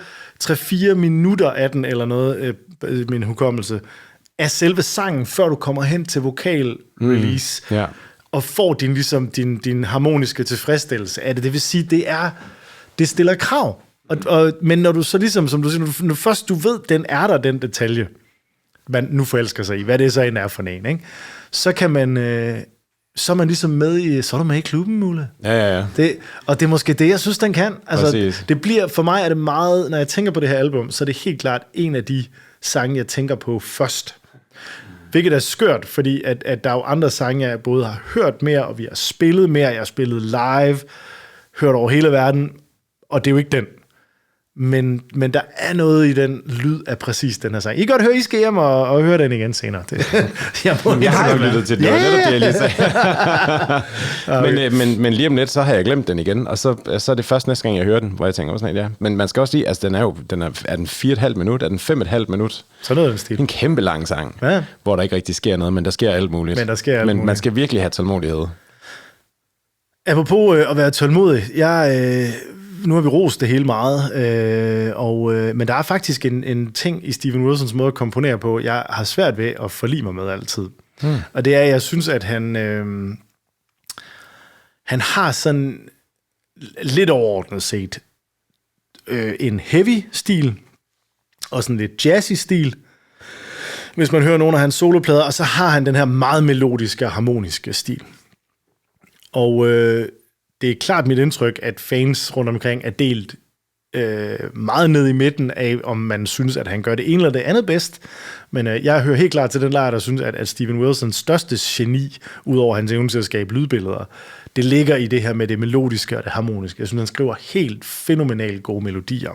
3-4 minutter af den, eller noget, min hukommelse, af selve sangen, før du kommer hen til vokal-release, og får din harmoniske tilfredsstillelse af det. Det vil sige, det stiller krav. Men når du så ligesom, som du siger, når først du ved, den er der, den detalje, man nu forelsker sig i, hvad det så end er for en, ikke? Så kan man... så er man ligesom så er du med i klubben, Mule. Ja. Og det er måske det, jeg synes, den kan. Altså, det bliver, for mig er det meget, når jeg tænker på det her album, så er det helt klart en af de sange, jeg tænker på først. Hvilket er skørt, fordi at der er jo andre sange, jeg både har hørt mere, og vi har spillet mere, jeg har spillet live, hørt over hele verden, og det er jo ikke den. Men der er noget i den lyd af præcis den her sang. I kan godt høre, I skal hjem og høre den igen senere. Jeg har jo lyttet til det, netop det, jeg lige sagde. men lige om lidt, så har jeg glemt den igen, og så er det først næste gang, jeg hører den, hvor jeg tænker, sådan, ja. Men man skal også sige, altså er den 4,5 minut, er den 5,5 minut? Så noget af den stil. En kæmpe lang sang, hvor der ikke rigtig sker noget, men der sker alt muligt. Men man skal virkelig have tålmodighed. Apropos at være tålmodig, nu har vi rost det hele meget, men der er faktisk en ting i Steven Wilsons måde at komponere på, jeg har svært ved at forlige mig med altid. Og det er, jeg synes, at han har sådan lidt overordnet set en heavy stil, og sådan lidt jazzy stil, hvis man hører nogle af hans soloplader, og så har han den her meget melodiske og harmoniske stil. Og det er klart mit indtryk, at fans rundt omkring er delt meget ned i midten af, om man synes, at han gør det ene eller det andet bedst. Men jeg hører helt klart til den lejr, der synes, at Steven Wilsons største geni, udover hans evne til at skabe lydbilleder, det ligger i det her med det melodiske og det harmoniske. Jeg synes, han skriver helt fænomenalt gode melodier.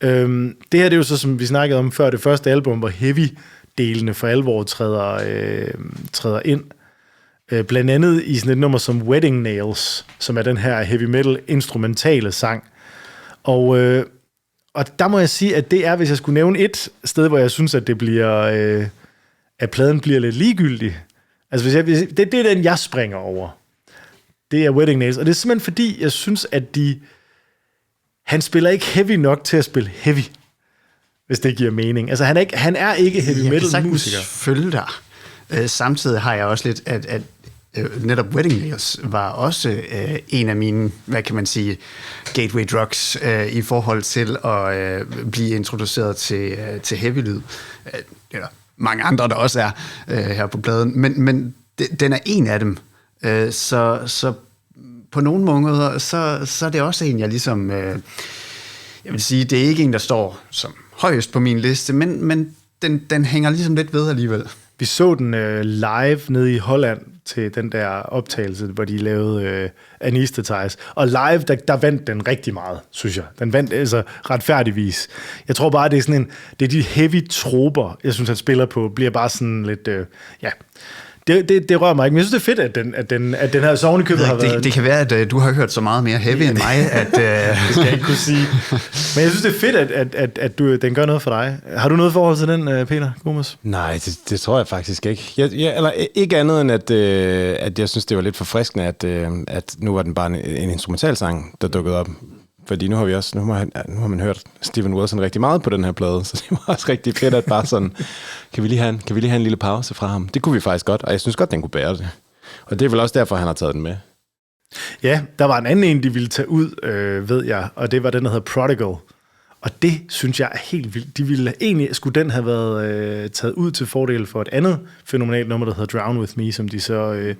Det her det er jo så, som vi snakkede om før, det første album, hvor heavy-delene for alvor træder ind. Blandt andet i sådan et nummer som Wedding Nails, som er den her heavy metal instrumentale sang. Og der må jeg sige, at det er, hvis jeg skulle nævne et sted, hvor jeg synes, at det bliver, at pladen bliver lidt ligegyldig. Altså, det er den, jeg springer over. Det er Wedding Nails. Og det er simpelthen fordi, jeg synes, at han spiller ikke heavy nok til at spille heavy, hvis det giver mening. Altså, han er ikke heavy metal musiker. Jeg kan følge dig. Samtidig har jeg også lidt, at netop Wedding Nails var også en af mine, hvad kan man sige, gateway drugs i forhold til at blive introduceret til heavy lyd. Eller mange andre, der også er her på pladen. Men den er en af dem. Så på nogle måder, så er det også en, jeg ligesom... jeg vil sige, det er ikke en, der står som højest på min liste, men den hænger ligesom lidt ved alligevel. Vi så den live nede i Holland til den der optagelse, hvor de lavede Anesthetize. Og live, der vandt den rigtig meget, synes jeg. Den vandt altså retfærdigvis. Jeg tror bare, det er de heavy troper, jeg synes, han spiller på, bliver bare sådan lidt... Det rører mig ikke, men jeg synes, det er fedt, at den her sovnekøbet har været... Det kan være, at du har hørt så meget mere heavy end mig, at... Det skal jeg ikke kunne sige. Men jeg synes, det er fedt, at den gør noget for dig. Har du noget forhold til den, Peter Gomes? Nej, det tror jeg faktisk ikke. Eller ikke andet end, at jeg synes, det var lidt forfriskende, at nu var den bare en instrumentalsang, der dukkede op. Fordi nu har man hørt Steven Wilson rigtig meget på den her plade, så det var også rigtig fedt, at bare sådan, kan vi lige have en lille pause fra ham? Det kunne vi faktisk godt, og jeg synes godt, den kunne bære det. Og det er vel også derfor, han har taget den med. Ja, der var en anden en, de ville tage ud, ved jeg, og det var den, der hedder Prodigal. Og det synes jeg er helt vildt. Skulle den have været taget ud til fordel for et andet fænomenalt nummer, der hedder Drown With Me, som de så...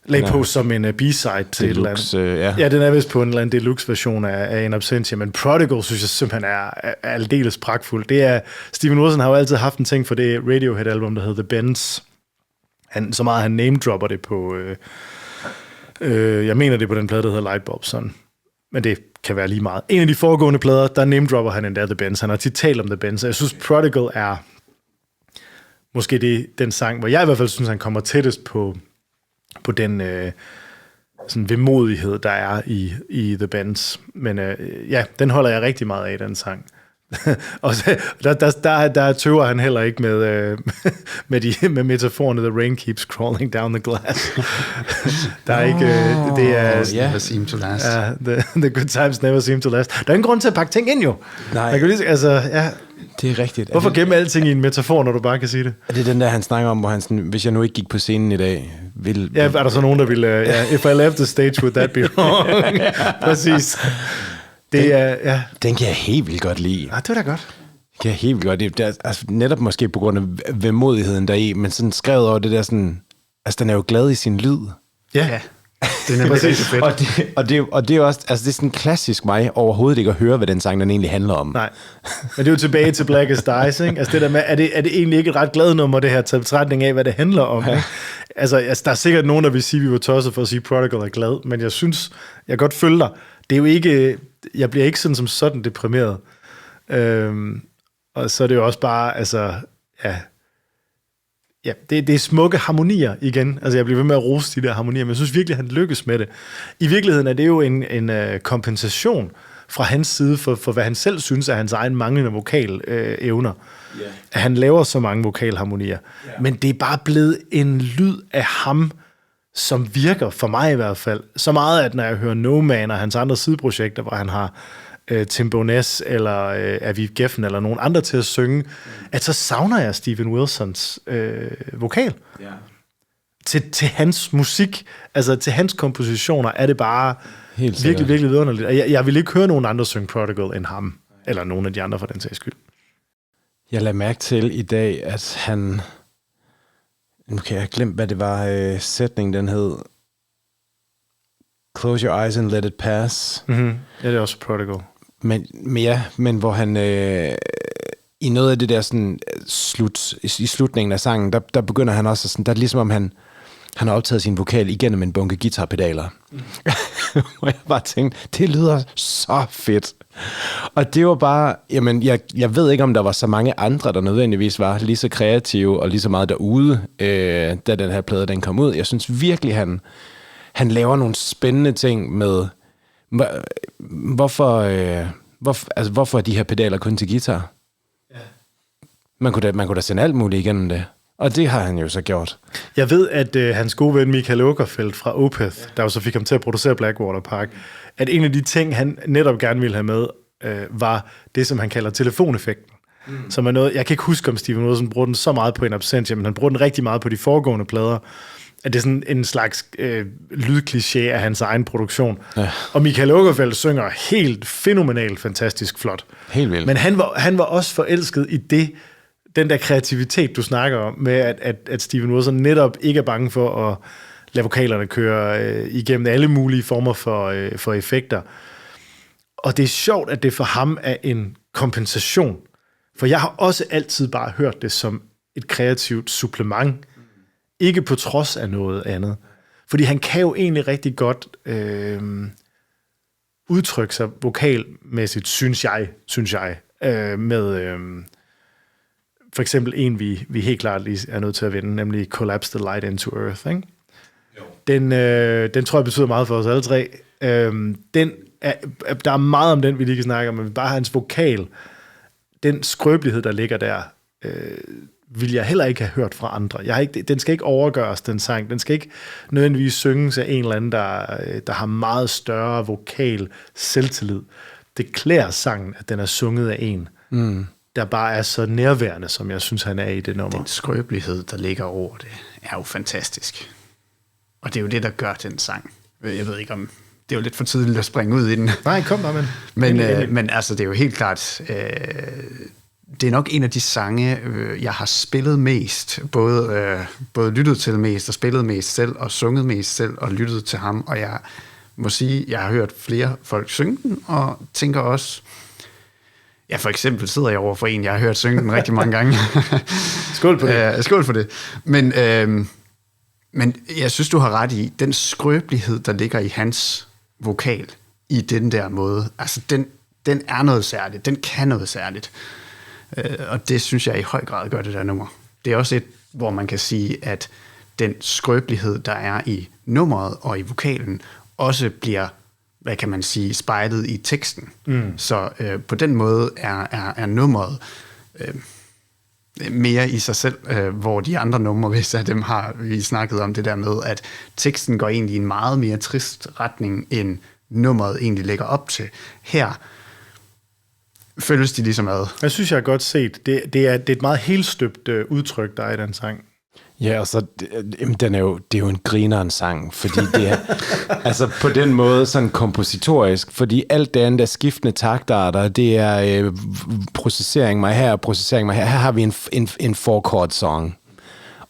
lagde på som en B-side til deluxe, et eller andet. Ja, den er vist på en eller anden deluxe-version af In Absentia, men Prodigal synes jeg simpelthen er aldeles pragtfuld. Det er, Steven Wilson har jo altid haft en ting for det Radiohead-album, der hedder The Bends. Så meget han name-dropper det på, jeg mener det på den plade, der hedder Lightbulb, sådan. Men det kan være lige meget. En af de foregående plader, der name-dropper han endda The Bends. Han har tit talt om The Bends, og jeg synes Prodigal er måske den sang, hvor jeg i hvert fald synes, han kommer tættest på den sådan vemodighed, der er i The Bends. Men den holder jeg rigtig meget af, den sang. Og der tøver han heller ikke med metaforerne, the rain keeps crawling down the glass. Der er ikke... det er... Never seem to last. The good times never seem to last. Der er ingen grund til at pakke ting ind, jo. Nej. Man kan lige, det er rigtigt. Hvorfor gemme alting i en metafor, når du bare kan sige det? Er det den der, han snakker om, hvor han sådan, hvis jeg nu ikke gik på scenen i dag, er der så nogen, der vil... if I left the stage, would that be wrong? Præcis. Den kan jeg helt vildt godt lide. Det var da godt. Det kan jeg helt vildt godt lide. Det er, altså, netop måske på grund af vemodigheden deri, men sådan skrevet over det der sådan... Altså, den er jo glad i sin lyd. Ja. Det er præcis fedt. Og det er også, altså det er sådan klassisk mig overhovedet ikke at høre, hvad den sang den egentlig handler om. Nej, men det er jo tilbage til Blackest Dice, ikke? Altså det der med, er det egentlig ikke et ret glad nummer, det her, til betragtning af, hvad det handler om, ikke? Altså, der er sikkert nogen, der vil sige, at vi var tosset for at sige, Prodigal er glad, men jeg synes, jeg godt følger dig. Det er jo ikke, jeg bliver ikke sådan som sådan deprimeret. Og så er det jo også bare, altså, ja, det er smukke harmonier igen. Altså, jeg bliver ved med at rose de der harmonier, men jeg synes virkelig, han lykkes med det. I virkeligheden er det jo en kompensation fra hans side for hvad han selv synes er hans egen manglende vokal-evner. Yeah. At han laver så mange vokalharmonier. Yeah. Men det er bare blevet en lyd af ham, som virker for mig i hvert fald. Så meget, at når jeg hører No Man og hans andre sideprojekter, hvor han har Tim Bowness eller Aviv Geffen eller nogen andre til at synge, at så savner jeg Steven Wilsons vokal. Ja. Til hans musik, altså til hans kompositioner, er det bare virkelig, virkelig vidunderligt. Og jeg vil ikke høre nogen andre synge Prodigal end ham, eller nogen af de andre for den sags skyld. Jeg lagde mærke til i dag, at han... Nu kan jeg glemme, hvad det var, sætningen den hed. Close your eyes and let it pass. Mm-hmm. Ja, det er også Prodigal. Men hvor han... I noget af det der sådan, i slutningen af sangen, der begynder han også sådan, der er ligesom om han har optaget sin vokal igennem en bunke guitarpedaler. Og jeg bare tænkte, det lyder så fedt. Og det var bare, jamen, jeg ved ikke, om der var så mange andre, der nødvendigvis var lige så kreative og lige så meget derude, da den her plade den kom ud. Jeg synes virkelig, han laver nogle spændende ting med, hvorfor er de her pedaler kun til guitar? Ja. Man kunne da sende alt muligt igennem det. Og det har han jo så gjort. Jeg ved, at hans gode ven Michael Åkerfeldt fra Opeth, der jo så fik ham til at producere Blackwater Park, at en af de ting, han netop gerne ville have med, var det, som han kalder telefoneffekten. Som er noget, jeg kan ikke huske, om Steven Wilson bruger den så meget på In Absentia, men han bruger den rigtig meget på de foregående plader. At det er sådan en slags lydkliché af hans egen produktion. Ja. Og Michael Åkerfeldt synger helt fænomenalt, fantastisk flot. Helt vildt. Men han var også forelsket i den der kreativitet, du snakker om, med at Steven Wilson netop ikke er bange for at lade vokalerne køre igennem alle mulige former for effekter. Og det er sjovt, at det for ham er en kompensation. For jeg har også altid bare hørt det som et kreativt supplement. Ikke på trods af noget andet. Fordi han kan jo egentlig rigtig godt udtrykke sig vokalmæssigt, synes jeg, med for eksempel en, vi helt klart lige er nødt til at vinde, nemlig Collapse the Light into Earth. Ikke? Den tror jeg betyder meget for os alle tre. Der er meget om den, vi lige kan snakke om, men bare hans vokal, den skrøbelighed, der ligger der, vil jeg heller ikke have hørt fra andre. Den skal ikke overgøres, den sang. Den skal ikke nødvendigvis synges af en eller anden, der har meget større vokal selvtillid. Det klæder sangen, at den er sunget af en, der bare er så nærværende, som jeg synes, han er i det nummer. Den skrøbelighed, der ligger over det, er jo fantastisk. Og det er jo det, der gør den sang. Jeg ved ikke om... Det er jo lidt for tidligt at springe ud i den. Nej, kom der, men altså, det er jo helt klart... det er nok en af de sange, jeg har spillet mest. Både lyttet til mest, og spillet mest selv, og sunget mest selv, og lyttet til ham. Og jeg må sige, jeg har hørt flere folk synge den, og tænker også... Ja, for eksempel sidder jeg over for en, jeg har hørt synge den rigtig mange gange. Skål på det. Skål for det. Men jeg synes, du har ret i, den skrøbelighed, der ligger i hans vokal, i den der måde, altså den er noget særligt, den kan noget særligt. Og det synes jeg i høj grad gør det der nummer. Det er også et, hvor man kan sige, at den skrøbelighed, der er i nummeret og i vokalen, også bliver, hvad kan man sige, spejlet i teksten. Så på den måde er nummeret mere i sig selv, hvor de andre numre, hvis af dem har vi snakket om det der med, at teksten går egentlig i en meget mere trist retning, end nummeret egentlig lægger op til. Her føles de ligesom ad. Jeg synes, jeg har godt set. Det er et meget helstøbt udtryk, der er i den sang. Ja, og så det er jo en grineren sang, fordi det er altså på den måde sådan kompositorisk, fordi alt det andet er skiftende taktarter, det er processering mig her, processering mig her. Her har vi en 4-chord song.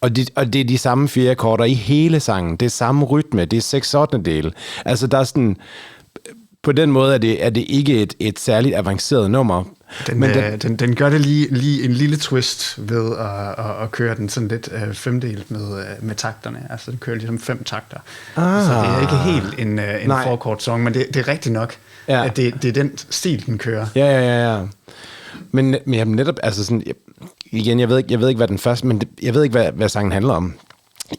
Og det er de samme 4 akkorder i hele sangen. Det er samme rytme, det er 6/8. Altså der er sådan, på den måde er det ikke et særligt avanceret nummer. Den gør det lige en lille twist ved at køre den sådan lidt femdelt med takterne. Altså den kører ligesom 5 takter. Så det er ikke helt en 4-chord song, men det er rigtigt nok, at det er den stil, den kører. Ja. Men netop, altså sådan, igen, jeg ved ikke, hvad den første, men jeg ved ikke, hvad sangen handler om.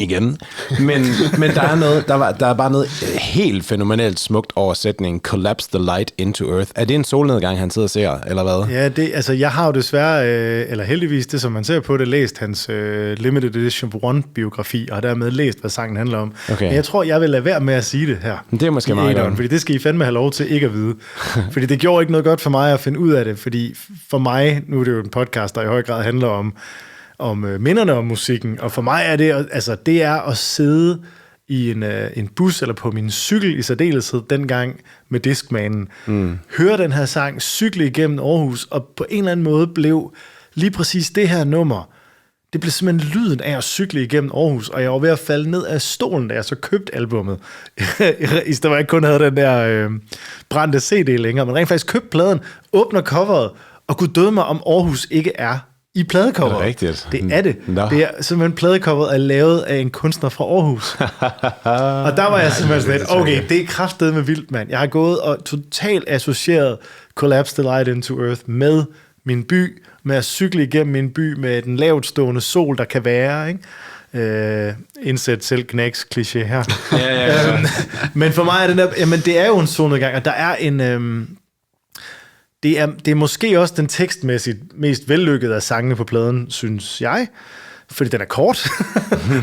Igen. Men der er bare noget helt fænomenalt smukt over sætningen Collapse the light into earth. Er det en solnedgang, han sidder og ser, eller hvad? Ja, jeg har jo desværre, eller heldigvis det, som man ser på det, læst hans Limited Edition 1-biografi, og dermed læst, hvad sangen handler om. Okay. Men jeg tror, jeg vil lade være med at sige det her. Det er måske meget godt. Fordi det skal I fandme have lov til ikke at vide. Fordi det gjorde ikke noget godt for mig at finde ud af det, fordi for mig, nu er det jo en podcast, der i høj grad handler om minderne om musikken, og for mig er det, altså det er at sidde i en bus eller på min cykel i særdeleshed dengang med Discmanen, høre den her sang, cykle igennem Aarhus, og på en eller anden måde blev lige præcis det her nummer, det blev simpelthen lyden af at cykle igennem Aarhus, og jeg var ved at falde ned af stolen, da jeg så købte albummet. I stedet for, jeg ikke kun havde den der brændte CD længere, men rent faktisk købte pladen, åbner coveret, og kunne døde mig, om Aarhus ikke er i pladecoveret. Det er rigtigt. Det er det. No. Det er simpelthen, pladecoveret er lavet af en kunstner fra Aarhus. Og der var jeg simpelthen sådan lidt, okay, det er kraftedeme vildt, mand. Jeg har gået og totalt associeret Collapse the Light into Earth med min by, med at cykle igennem min by med den lavtstående sol, der kan være, ikke? Indsæt selv knæks kliché her. Ja. Men for mig er det der, jamen det er jo en solnedgang, og der er en... Det er måske også den tekstmæssigt mest vellykkede af sangene på pladen, synes jeg. Fordi den er kort.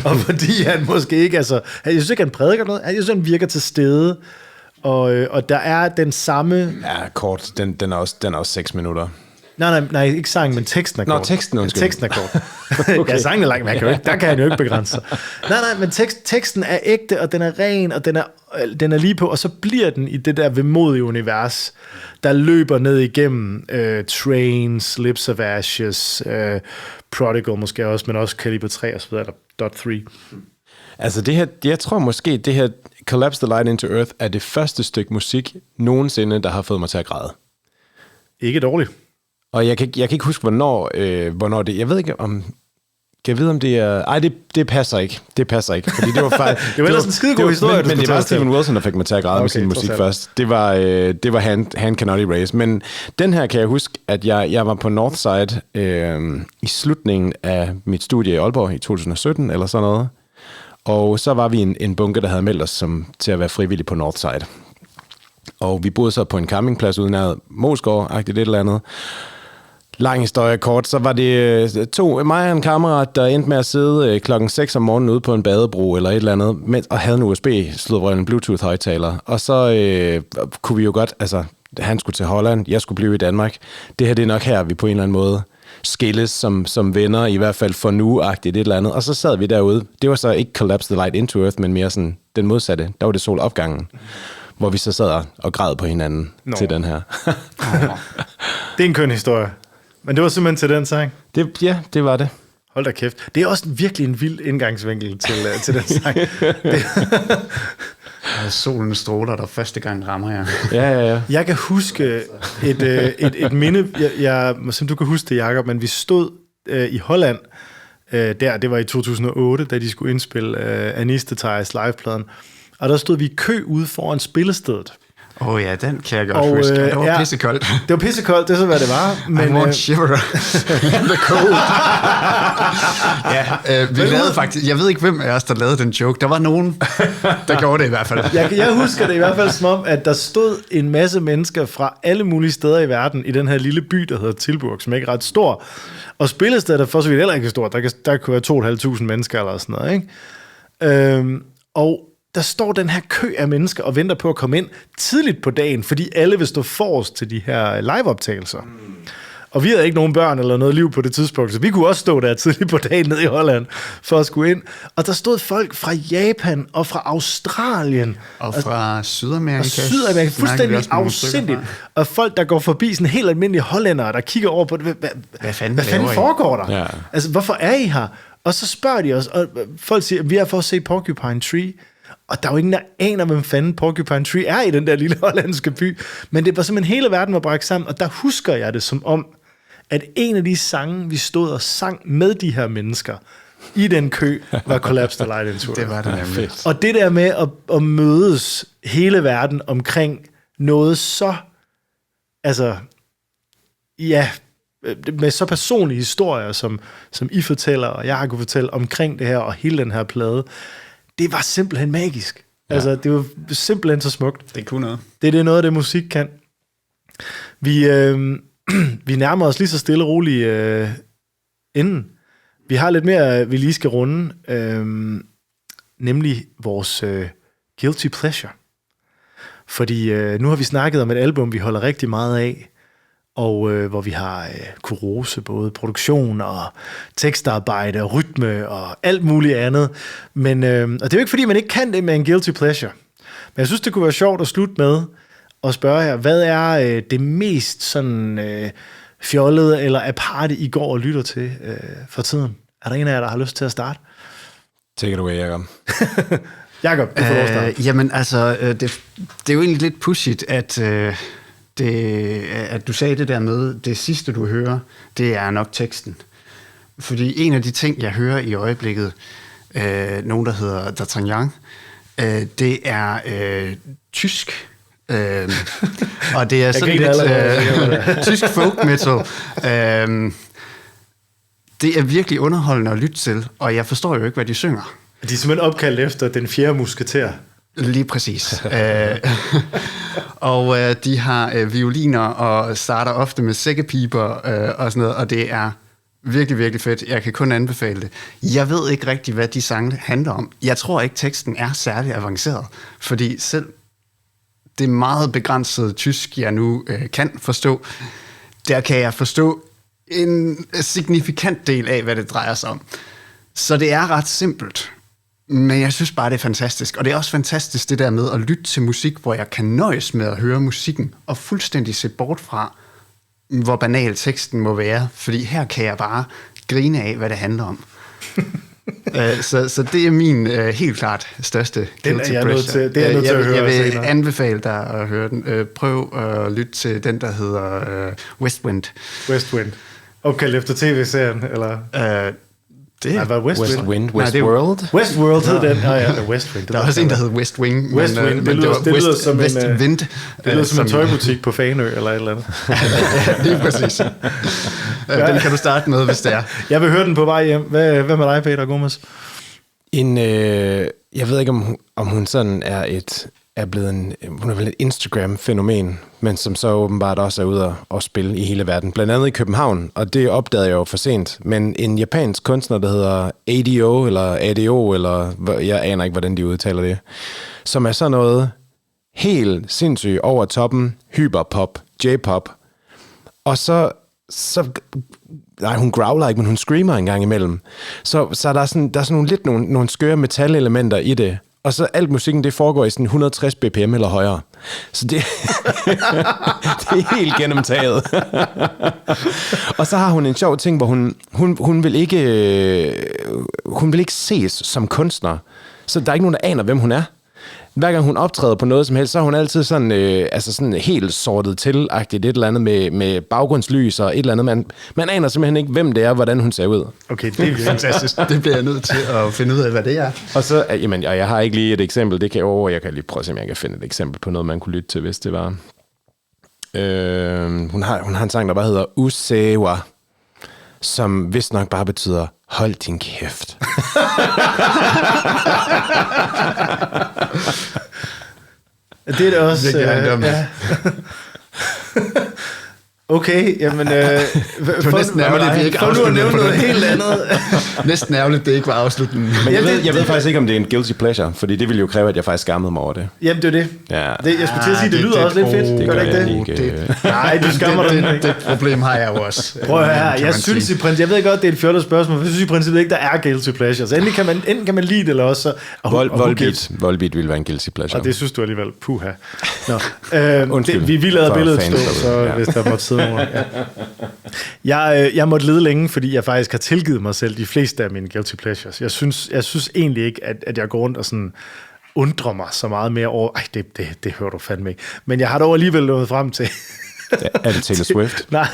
Og fordi han måske ikke... Altså, jeg synes ikke, han prædiker noget. Jeg synes, han virker til stede. Og der er den samme... Ja, kort. Den er også 6 minutter. Nej, ikke sangen, men teksten er kort. Nå, teksten, undskyld. Teksten er kort. Okay. Ja, sangen er lang, men der kan han jo ikke begrænse sig. Nej, men teksten er ægte, og den er ren, og den er lige på, og så bliver den i det der vemodige univers, der løber ned igennem Trains, Lips of Ashes, Prodigal måske også, men også Caliber 3 og så videre, eller Dot 3. Altså det her, jeg tror måske, det her Collapse the Light into Earth er det første stykke musik nogensinde, der har fået mig til at græde. Ikke dårligt. Og jeg kan ikke huske, hvornår det... Jeg ved ikke, om... Kan jeg vide, om det er... Ej, det passer ikke. Det passer ikke, fordi det var faktisk... det var ellers en skidegod historie, men det var Steven Wilson, der fik mig til at græde med sin musik først. Det var Han Cannot Erase. Men den her kan jeg huske, at jeg var på Northside i slutningen af mit studie i Aalborg i 2017, eller sådan noget. Og så var vi en bunke, der havde meldt os til at være frivillige på Northside. Og vi boede så på en campingplads uden af Moesgaard-agtigt et eller andet. Lang historie kort, så var det mig og en kammerat, der endte med at sidde klokken 6 om morgenen ude på en badebro eller et eller andet, og havde en USB-sludrøren Bluetooth-højtaler. Og så kunne vi jo godt, altså han skulle til Holland, jeg skulle blive i Danmark. Det her det er nok her, vi på en eller anden måde skilles som venner, i hvert fald for nu-agtigt et eller andet. Og så sad vi derude. Det var så ikke Collapse the Light into Earth, men mere sådan den modsatte. Der var det solopgangen, hvor vi så sad og græd på hinanden til den her. Det er en køn historie. Men det var simpelthen til den sang? Det var det. Hold da kæft. Det er også virkelig en vild indgangsvinkel til den sang. Solen stråler, der første gang rammer jeg. Ja. Jeg kan huske et minde, som du kan huske det, Jacob, men vi stod i Holland, det var i 2008, da de skulle indspille Anis de Thijs livepladen, og der stod vi i kø ude foran spillestedet. Ja, den kan jeg godt huske. Det var pissekoldt. Det var pissekoldt, det er så, hvad det var. Men, I want shiver in the cold. Vi lavede faktisk... Jeg ved ikke, hvem af os, der lavede den joke. Der var nogen, der gjorde det i hvert fald. Jeg husker det i hvert fald som om, at der stod en masse mennesker fra alle mulige steder i verden i den her lille by, der hedder Tilburg, som ikke er ret stor. Og spillestedet er for så vidt heller ikke stort. Der kunne være 2.500 mennesker eller sådan noget, ikke? Og der står den her kø af mennesker og venter på at komme ind tidligt på dagen, fordi alle vil stå forrest til de her liveoptagelser. Og vi havde ikke nogen børn eller noget liv på det tidspunkt, så vi kunne også stå der tidligt på dagen nede i Holland for at skulle ind. Og der stod folk fra Japan og fra Australien. Og fra Sydamerika. Sydamerika, fuldstændig afsindigt. Og folk, der går forbi, sådan helt almindelige hollændere, der kigger over på det. Hvad fanden foregår der? Ja. Altså, hvorfor er I her? Og så spørger de os, og folk siger, vi er for at se Porcupine Tree. Og der er jo ingen, der aner, hvem fanden Porcupine Tree er i den der lille hollandske by. Men det var simpelthen hele verden var bragt sammen, og der husker jeg det som om, at en af de sange, vi stod og sang med de her mennesker i den kø, var Collapse the Light into Earth. Det var det nemlig. Og det der med at mødes hele verden omkring noget så, altså, ja, med så personlige historier, som I fortæller, og jeg har kunnet fortælle omkring det her, og hele den her plade, det var simpelthen magisk. Ja. Altså, det var simpelthen så smukt. Det kunne noget. Det er noget af det, musik kan. Vi nærmer os lige så stille og roligt inden. Vi har lidt mere, vi lige skal runde, nemlig vores guilty pleasure. Fordi nu har vi snakket om et album, vi holder rigtig meget af, og hvor vi har kunne rose både produktion og tekstarbejde og rytme og alt muligt andet. Men, og det er jo ikke, fordi man ikke kan det med en guilty pleasure. Men jeg synes, det kunne være sjovt at slutte med og spørge jer, hvad er det mest sådan fjollede eller aparte, I går og lytter til for tiden? Er der en af jer, der har lyst til at starte? Take it away, Jacob. Jacob, du får lov at starte. Jamen altså, det er jo egentlig lidt pudsigt, at du sagde det der med, det sidste du hører, det er nok teksten. Fordi en af de ting, jeg hører i øjeblikket, nogen der hedder D'Artagnan, det er tysk. Og det er sådan lidt tysk folk metal. Det er virkelig underholdende at lytte til, og jeg forstår jo ikke, hvad de synger. De er simpelthen opkaldt efter den 4. musketer. Lige præcis. Og de har violiner og starter ofte med sækkepiber og sådan noget, og det er virkelig, virkelig fedt. Jeg kan kun anbefale det. Jeg ved ikke rigtig, hvad de sange handler om. Jeg tror ikke, teksten er særlig avanceret, fordi selv det meget begrænsede tysk, jeg nu kan forstå, der kan jeg forstå en signifikant del af, hvad det drejer sig om. Så det er ret simpelt. Men jeg synes bare, det er fantastisk. Og det er også fantastisk det der med at lytte til musik, hvor jeg kan nøjes med at høre musikken, og fuldstændig se bort fra, hvor banal teksten må være. Fordi her kan jeg bare grine af, hvad det handler om. Så det er min helt klart største guilty pleasure. Det er jeg nødt til at høre. Jeg vil anbefale dig at høre den. Prøv at lytte til den, der hedder Westwind. Westwind. Okay, efter tv-serien, eller? Det var Westwind, Westworld. Westworld hed den. Ja, Westwind. Der er også en, der hed West Wing. Westwind, det lyder som en tøjbutik på Fanø, eller et eller andet. Lige præcis. Den kan du starte med, hvis det er. Jeg vil høre den på vej hjem. Hvad med dig, Peter Gomez? Jeg ved ikke, om hun sådan er blevet hun er vel et Instagram-fænomen, men som så åbenbart også er ude at spille i hele verden. Blandt andet i København, og det opdagede jeg jo for sent. Men en japansk kunstner, der hedder ADO, eller jeg aner ikke, hvordan de udtaler det, som er sådan noget helt sindssygt over toppen, hyperpop, J-pop. Og så nej, hun growler ikke, men hun screamer en gang imellem. Så der er sådan nogle skøre metalelementer i det. Og så alt musikken, det foregår i sådan 160 bpm eller højere. Så det, det er helt gennemtaget. Og så har hun en sjov ting, hvor hun vil ikke ses som kunstner. Så der er ikke nogen, der aner, hvem hun er. Hver gang hun optræder på noget som helst, så er hun altid sådan, sådan helt sortet til-agtigt, et eller andet med baggrundslys og et eller andet. Man aner simpelthen ikke, hvem det er, hvordan hun ser ud. Okay, det er fantastisk. Det bliver jeg nødt til at finde ud af, hvad det er. Og så, jeg har ikke lige et eksempel. Jeg kan lige prøve at se, om jeg kan finde et eksempel på noget, man kunne lytte til, hvis det var. Hun har en sang, der bare hedder Usewa, som vist nok bare betyder, hold din kæft. Det er det også. Ja. Okay, jamen... for nu at nævne noget helt andet. Næsten ærgerligt, det ikke var afslutningen. Men jeg ved faktisk ikke, om det er en guilty pleasure, fordi det ville jo kræve, at jeg faktisk skammede mig over det. Jamen, det er det. Ja. Jeg skulle til at sige, det lyder også lidt fedt. Det gør det ikke? Nej, du skammer dig. Det problem har jeg jo også. Prøv at høre her. Jeg synes i princippet, jeg ved godt, det er et fjollet spørgsmål, men jeg synes i princippet ikke, der er guilty pleasure. Så enten kan man lide det, eller også... Volbeat ville være en guilty pleasure. Og det synes du alligevel. Puha. Vi lavede billedet stå, så hvis der måtte sidde nogen. Ja. Jeg måtte lede længe, fordi jeg faktisk har tilgivet mig selv de fleste af mine guilty pleasures. Jeg synes egentlig ikke, at jeg går rundt og sådan undrer mig så meget mere over... Ej, det hører du fandme ikke. Men jeg har dog alligevel nået frem til... Er det Taylor Swift? Nej.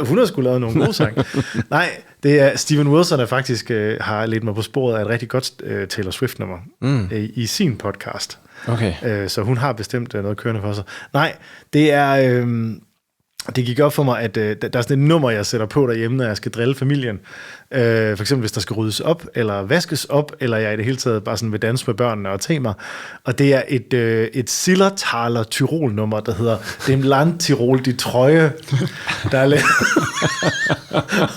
Hun har sgu lavet nogle gode sange. Nej, det er Steven Wilson, der faktisk har ledt mig på sporet af et rigtig godt Taylor Swift-nummer i sin podcast. Okay. Så hun har bestemt noget kørende for sig. Nej, det er... det gik op for mig, at der er sådan et nummer, jeg sætter på derhjemme, når jeg skal drille familien. For eksempel, hvis der skal ryddes op, eller vaskes op, eller jeg i det hele taget bare sådan vil danse med børnene og tema. Og det er et Zillertaler Tyrol-nummer, der hedder Dem Land Tirol, die Treue. Der er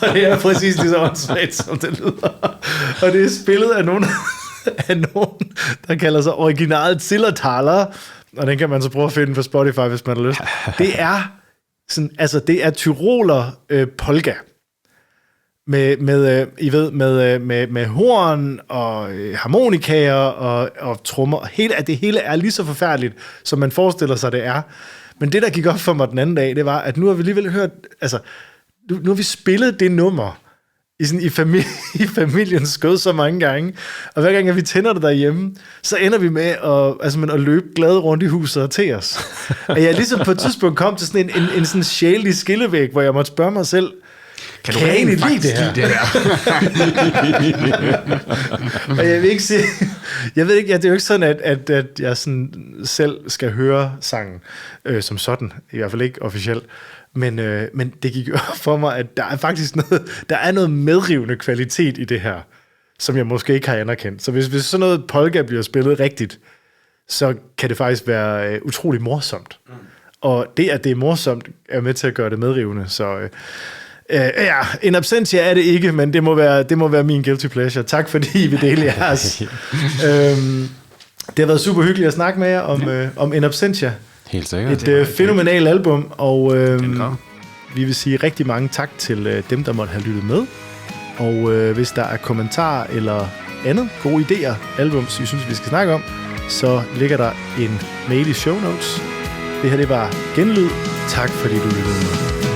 og det er præcis lige så åndssvagt, som det lyder. Og det er spillet af nogen, der kalder sig originalt Zillertaler. Og den kan man så prøve at finde på Spotify, hvis man har lyst. Det er sådan, altså det er tyroler polka med horn og harmonikaer og trommer. Det hele er lige så forfærdeligt, som man forestiller sig, det er. Men det, der gik op for mig den anden dag, det var, at nu har vi alligevel hørt, altså nu har vi spillet det nummer i familiens skød så mange gange, og hver gang, at vi tænder det derhjemme, så ender vi med at løbe glade rundt i huset og til os. Og jeg ligesom på et tidspunkt kom til sådan en sådan sjælelig skillevæg, hvor jeg måtte spørge mig selv, kan jeg egentlig lide det her? Og jeg vil ikke sige, jeg ved ikke, det er jo ikke sådan, at jeg sådan selv skal høre sangen som sådan, i hvert fald ikke officielt. Men det gik jo for mig, at der er faktisk noget medrivende kvalitet i det her, som jeg måske ikke har anerkendt. Så hvis sådan noget polka bliver spillet rigtigt, så kan det faktisk være utrolig morsomt. Og det, at det er morsomt, er med til at gøre det medrivende. Så en absentia er det ikke, men det må være min guilty pleasure. Tak fordi vi deler jeres. Det har været super hyggeligt at snakke med jer om en absentia. Helt sikkert. Et fænomenalt album, og vi vil sige rigtig mange tak til dem, der måtte have lyttet med. Og hvis der er kommentarer eller andet, gode idéer, albums, I synes, vi skal snakke om, så ligger der en mail i show notes. Det her, det var Genlyd. Tak fordi du lyttede med.